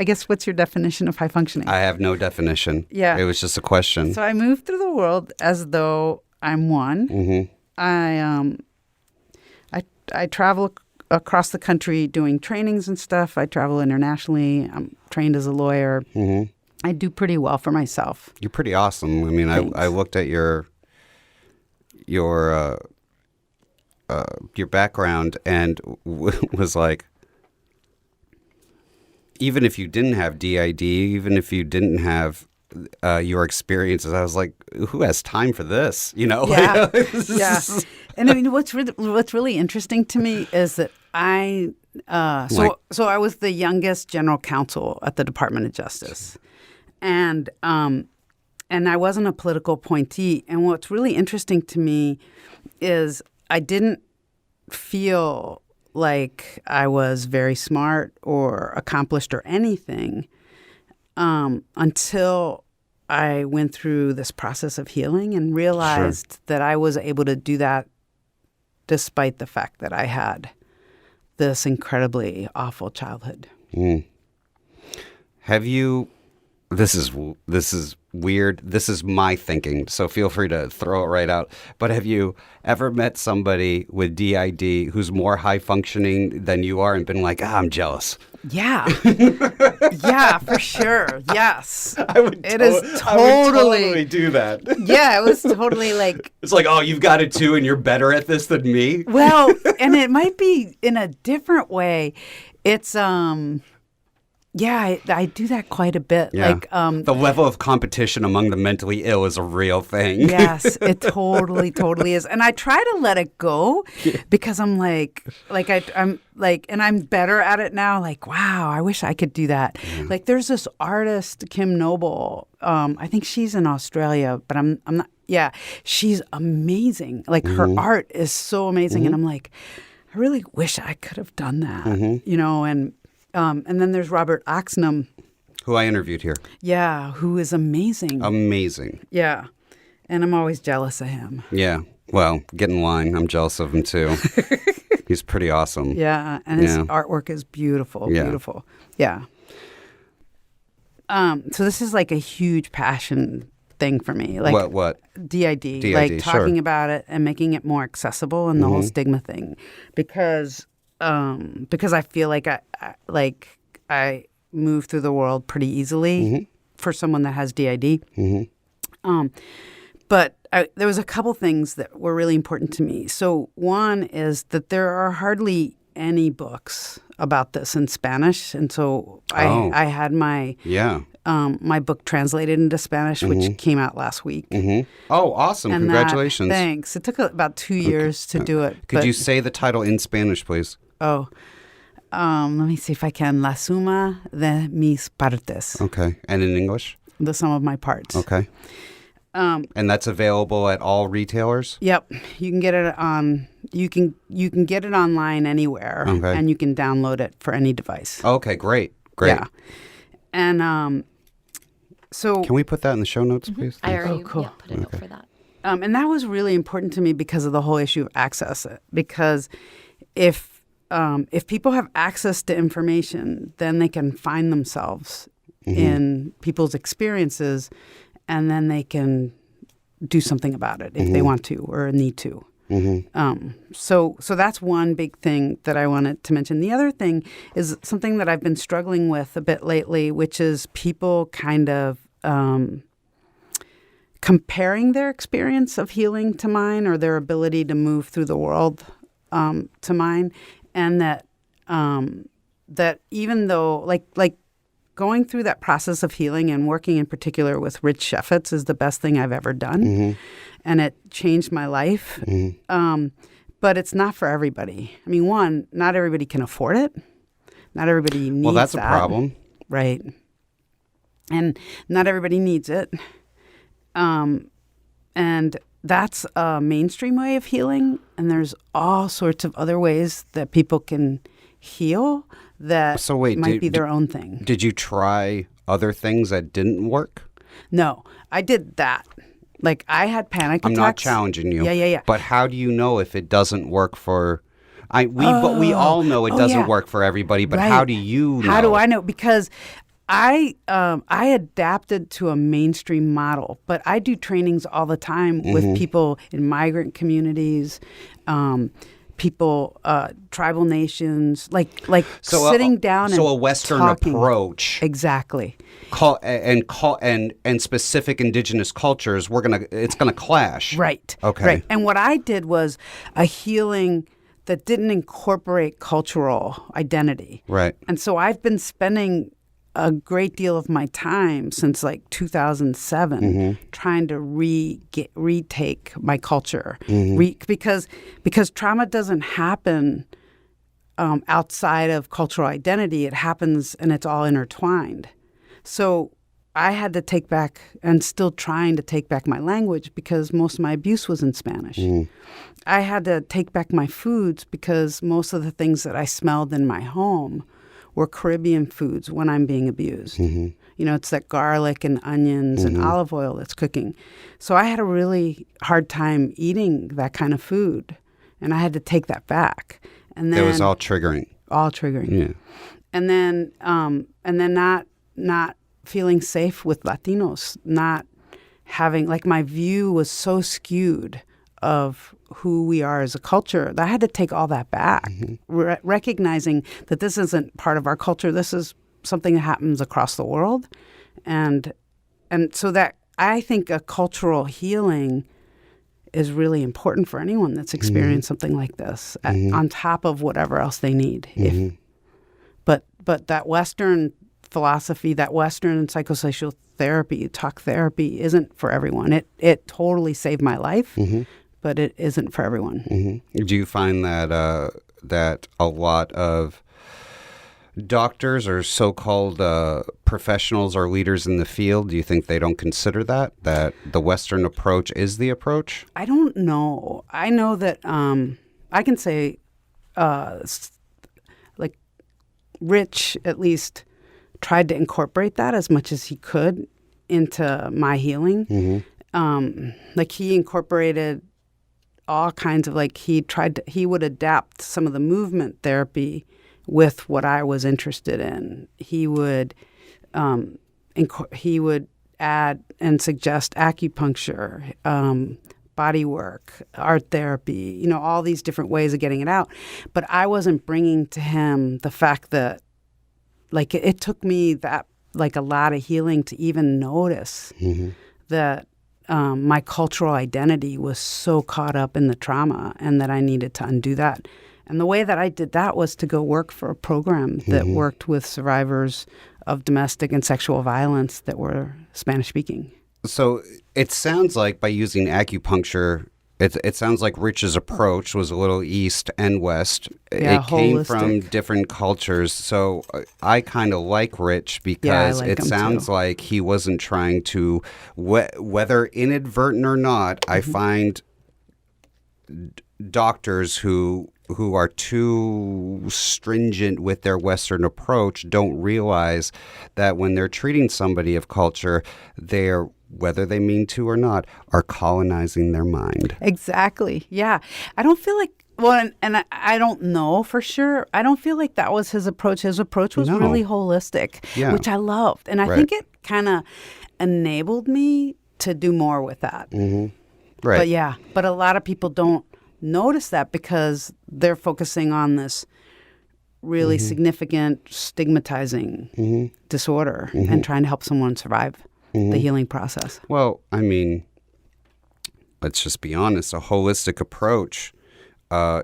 [SPEAKER 2] guess what's your definition of high functioning?
[SPEAKER 3] I have no definition.
[SPEAKER 2] Yeah.
[SPEAKER 3] It was just a question.
[SPEAKER 2] So I move through the world as though I'm one. I I travel across the country doing trainings and stuff. I travel internationally. I'm trained as a lawyer. Mm-hmm. I do pretty well for myself.
[SPEAKER 3] You're pretty awesome. I mean, I looked at your background and was like, even if you didn't have DID, even if you didn't have your experiences, I was like, who has time for this? You know?
[SPEAKER 2] Yeah. Yeah. And I mean, what's really interesting to me is that I was the youngest general counsel at the Department of Justice, and I wasn't a political appointee. And what's really interesting to me is I didn't feel like I was very smart or accomplished or anything until I went through this process of healing and realized that I was able to do that despite the fact that I had this incredibly awful childhood.
[SPEAKER 3] Mm. Have you? This is weird. This is my thinking, so feel free to throw it right out. But have you ever met somebody with DID who's more high functioning than you are and been like, I'm jealous?
[SPEAKER 2] Yeah. Yeah, for sure. Yes.
[SPEAKER 3] I would totally do that.
[SPEAKER 2] Yeah, it was totally like...
[SPEAKER 3] It's like, oh, you've got it too and you're better at this than me?
[SPEAKER 2] Well, and it might be in a different way. It's... Yeah, I do that quite a bit.
[SPEAKER 3] Yeah.
[SPEAKER 2] Like
[SPEAKER 3] the level of competition among the mentally ill is a real thing.
[SPEAKER 2] Yes, it totally is. And I try to let it go because I'm I'm better at it now. Like, wow, I wish I could do that. Yeah. Like, there's this artist, Kim Noble. I think she's in Australia, but I'm not. Yeah, she's amazing. Like, her art is so amazing, and I'm like, I really wish I could have done that. You know, and then there's Robert Oxnam,
[SPEAKER 3] who I interviewed here.
[SPEAKER 2] Yeah, who is amazing.
[SPEAKER 3] Amazing.
[SPEAKER 2] Yeah, and I'm always jealous of him.
[SPEAKER 3] Yeah, well, get in line. I'm jealous of him too. He's pretty awesome.
[SPEAKER 2] Yeah, and his artwork is beautiful, beautiful. Yeah. So this is like a huge passion thing for me. Like
[SPEAKER 3] what?
[SPEAKER 2] DID, like talking about it and making it more accessible and the whole stigma thing, because I feel like I move through the world pretty easily for someone that has DID. But there was a couple things that were really important to me. So one is that there are hardly any books about this in Spanish, and so I had my my book translated into Spanish, which came out last week.
[SPEAKER 3] Oh, awesome! And congratulations!
[SPEAKER 2] Thanks. It took about 2 years to do it.
[SPEAKER 3] Could you say the title in Spanish, please?
[SPEAKER 2] Oh, let me see if I can. La suma de mis partes.
[SPEAKER 3] Okay. And in English?
[SPEAKER 2] The sum of my parts.
[SPEAKER 3] Okay. And that's available at all retailers?
[SPEAKER 2] Yep. You can get it on. You can get it online anywhere, and you can download it for any device.
[SPEAKER 3] Okay, great. Yeah.
[SPEAKER 2] And so
[SPEAKER 3] can we put that in the show notes, please?
[SPEAKER 4] I already put a note for that.
[SPEAKER 2] And that was really important to me because of the whole issue of access. Because if people have access to information, then they can find themselves in people's experiences, and then they can do something about it if they want to or need to. So that's one big thing that I wanted to mention. The other thing is something that I've been struggling with a bit lately, which is people kind of comparing their experience of healing to mine, or their ability to move through the world to mine. And that even though, like going through that process of healing and working in particular with Rich Sheffitz is the best thing I've ever done. And it changed my life. But it's not for everybody. I mean, one, not everybody can afford it. Not everybody needs that.
[SPEAKER 3] Well, that's a problem.
[SPEAKER 2] Right. And not everybody needs it. And that's a mainstream way of healing, and there's all sorts of other ways that people can heal that might be their own thing.
[SPEAKER 3] Did you try other things that didn't work?
[SPEAKER 2] No, I did that. Like, I had panic attacks.
[SPEAKER 3] I'm not challenging you.
[SPEAKER 2] Yeah.
[SPEAKER 3] But how do you know if it doesn't work for... But we all know it doesn't work for everybody, but how do you know?
[SPEAKER 2] How do I know? Because I adapted to a mainstream model, but I do trainings all the time with people in migrant communities, people, tribal nations, like
[SPEAKER 3] So
[SPEAKER 2] sitting down and
[SPEAKER 3] a Western
[SPEAKER 2] talking.
[SPEAKER 3] approach.
[SPEAKER 2] Exactly.
[SPEAKER 3] And specific indigenous cultures, it's gonna clash.
[SPEAKER 2] Right.
[SPEAKER 3] Okay.
[SPEAKER 2] Right. And what I did was a healing that didn't incorporate cultural identity.
[SPEAKER 3] Right.
[SPEAKER 2] And so I've been spending a great deal of my time since like 2007 trying to retake my culture because trauma doesn't happen outside of cultural identity. It happens and it's all intertwined. So I had to take back and still trying to take back my language because most of my abuse was in Spanish. I had to take back my foods because most of the things that I smelled in my home were Caribbean foods when I'm being abused. You know, it's that garlic and onions and olive oil that's cooking. So I had a really hard time eating that kind of food, and I had to take that back. And then
[SPEAKER 3] It was all triggering.
[SPEAKER 2] all triggering.
[SPEAKER 3] Yeah.
[SPEAKER 2] And then not feeling safe with Latinos, not having, like, my view was so skewed of who we are as a culture that I had to take all that back, recognizing that this isn't part of our culture. This is something that happens across the world. And so that I think a cultural healing is really important for anyone that's experienced something like this, on top of whatever else they need. But that Western philosophy, that Western psychosocial therapy, talk therapy, isn't for everyone. It totally saved my life, but it isn't for everyone.
[SPEAKER 3] Do you find that that a lot of doctors or so-called professionals or leaders in the field, do you think they don't consider that the Western approach is the approach?
[SPEAKER 2] I don't know. I know that I can say, like, Rich at least tried to incorporate that as much as he could into my healing. Like, he incorporated all kinds of, like, he would adapt some of the movement therapy with what I was interested in. He would add and suggest acupuncture, body work, art therapy, you know, all these different ways of getting it out. But I wasn't bringing to him the fact that, like, it took me that, like, a lot of healing to even notice that my cultural identity was so caught up in the trauma and that I needed to undo that. And the way that I did that was to go work for a program that worked with survivors of domestic and sexual violence that were Spanish-speaking.
[SPEAKER 3] So it sounds like by using acupuncture, it sounds like Rich's approach was a little east and west.
[SPEAKER 2] Yeah,
[SPEAKER 3] it came
[SPEAKER 2] holistic.
[SPEAKER 3] from different cultures. So I kind of like Rich because
[SPEAKER 2] like
[SPEAKER 3] it
[SPEAKER 2] him
[SPEAKER 3] sounds
[SPEAKER 2] too.
[SPEAKER 3] like he wasn't trying to, whether inadvertent or not, I find doctors who are too stringent with their Western approach don't realize that when they're treating somebody of culture, they're, whether they mean to or not, are colonizing their mind.
[SPEAKER 2] Exactly. Yeah. I don't feel like, well, and I don't know for sure. I don't feel like that was his approach. His approach was really holistic, which I loved. And I think it kind of enabled me to do more with that.
[SPEAKER 3] Right.
[SPEAKER 2] But a lot of people don't notice that because they're focusing on this really significant stigmatizing disorder and trying to help someone survive the healing process.
[SPEAKER 3] Well, I mean, let's just be honest. A holistic approach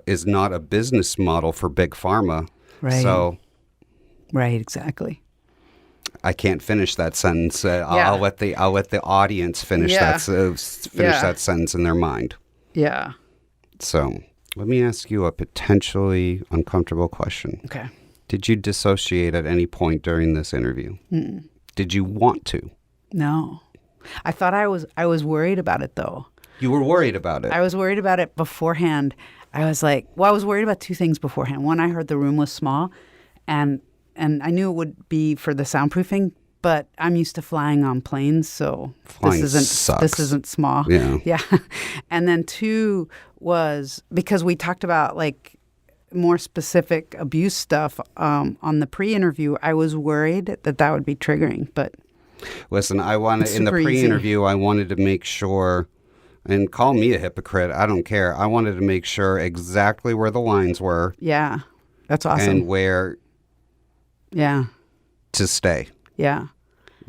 [SPEAKER 3] is not a business model for big pharma.
[SPEAKER 2] Right.
[SPEAKER 3] So,
[SPEAKER 2] right, exactly.
[SPEAKER 3] I can't finish that sentence. I'll let the audience finish that sentence in their mind.
[SPEAKER 2] Yeah.
[SPEAKER 3] So, let me ask you a potentially uncomfortable question.
[SPEAKER 2] Okay.
[SPEAKER 3] Did you dissociate at any point during this interview? Did you want to?
[SPEAKER 2] No. I thought I was worried about it, though.
[SPEAKER 3] You were worried about it.
[SPEAKER 2] I was worried about it beforehand. I was like, I was worried about two things beforehand. One, I heard the room was small, and I knew it would be for the soundproofing, but I'm used to flying on planes, so
[SPEAKER 3] Flying
[SPEAKER 2] this isn't small. Yeah. And then two was because we talked about, like, more specific abuse stuff on the pre-interview. I was worried that would be triggering, but
[SPEAKER 3] listen, in the
[SPEAKER 2] super easy.
[SPEAKER 3] pre-interview, I wanted to make sure. And call me a hypocrite. I don't care. I wanted to make sure exactly where the lines were.
[SPEAKER 2] Yeah. That's awesome.
[SPEAKER 3] And where to stay.
[SPEAKER 2] Yeah.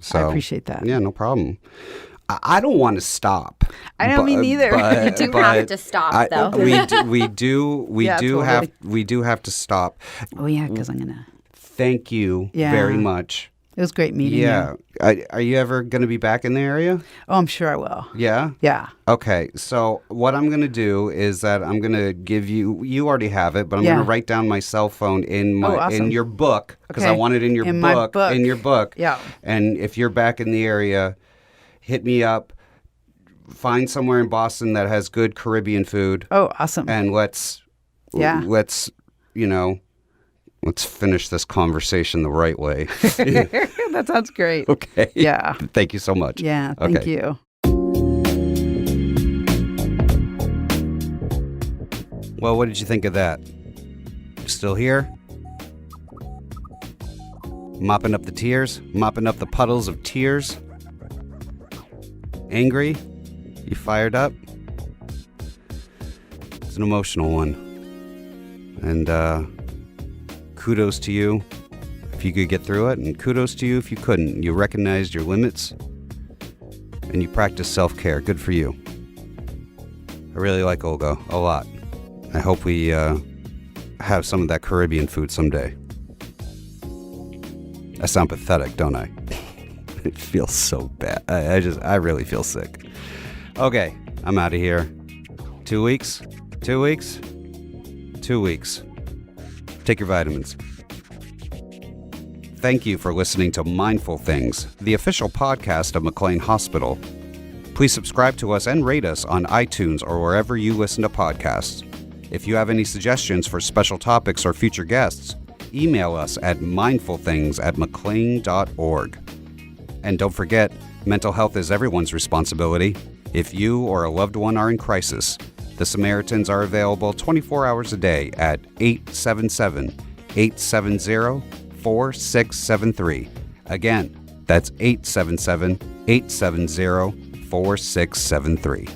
[SPEAKER 3] So,
[SPEAKER 2] I appreciate that.
[SPEAKER 3] Yeah, no problem. I don't want to stop.
[SPEAKER 2] I don't mean either.
[SPEAKER 4] You do have to stop, though.
[SPEAKER 3] We do have to stop.
[SPEAKER 2] Oh yeah, because I'm gonna.
[SPEAKER 3] Thank you very much.
[SPEAKER 2] It was great meeting you.
[SPEAKER 3] Are you ever going to be back in the area?
[SPEAKER 2] Oh, I'm sure I will.
[SPEAKER 3] Yeah?
[SPEAKER 2] Yeah.
[SPEAKER 3] Okay. So what I'm going to do is that I'm going to give you already have it, but I'm going to write down my cell phone in your book because I want it in your book. In your book.
[SPEAKER 2] Yeah.
[SPEAKER 3] And if you're back in the area, hit me up. Find somewhere in Boston that has good Caribbean food.
[SPEAKER 2] Oh, awesome.
[SPEAKER 3] And let's finish this conversation the right way.
[SPEAKER 2] That sounds great.
[SPEAKER 3] Okay.
[SPEAKER 2] Yeah.
[SPEAKER 3] Thank you so much.
[SPEAKER 2] Yeah. Thank you.
[SPEAKER 3] Well, what did you think of that? Still here? Mopping up the tears? Mopping up the puddles of tears? Angry? You fired up? It's an emotional one. And, kudos to you if you could get through it, and kudos to you if you couldn't. You recognized your limits, and you practiced self-care. Good for you. I really like Olga a lot. I hope we have some of that Caribbean food someday. I sound pathetic, don't I? It feels so bad. I really feel sick. Okay, I'm out of here. 2 weeks? 2 weeks? 2 weeks. Take your vitamins. Thank you for listening to Mindful Things, the official podcast of McLean Hospital. Please subscribe to us and rate us on iTunes or wherever you listen to podcasts. If you have any suggestions for special topics or future guests, email us at mindfulthings@mclean.org. And don't forget, mental health is everyone's responsibility. If you or a loved one are in crisis, the Samaritans are available 24 hours a day at 877-870-4673. Again, that's 877-870-4673.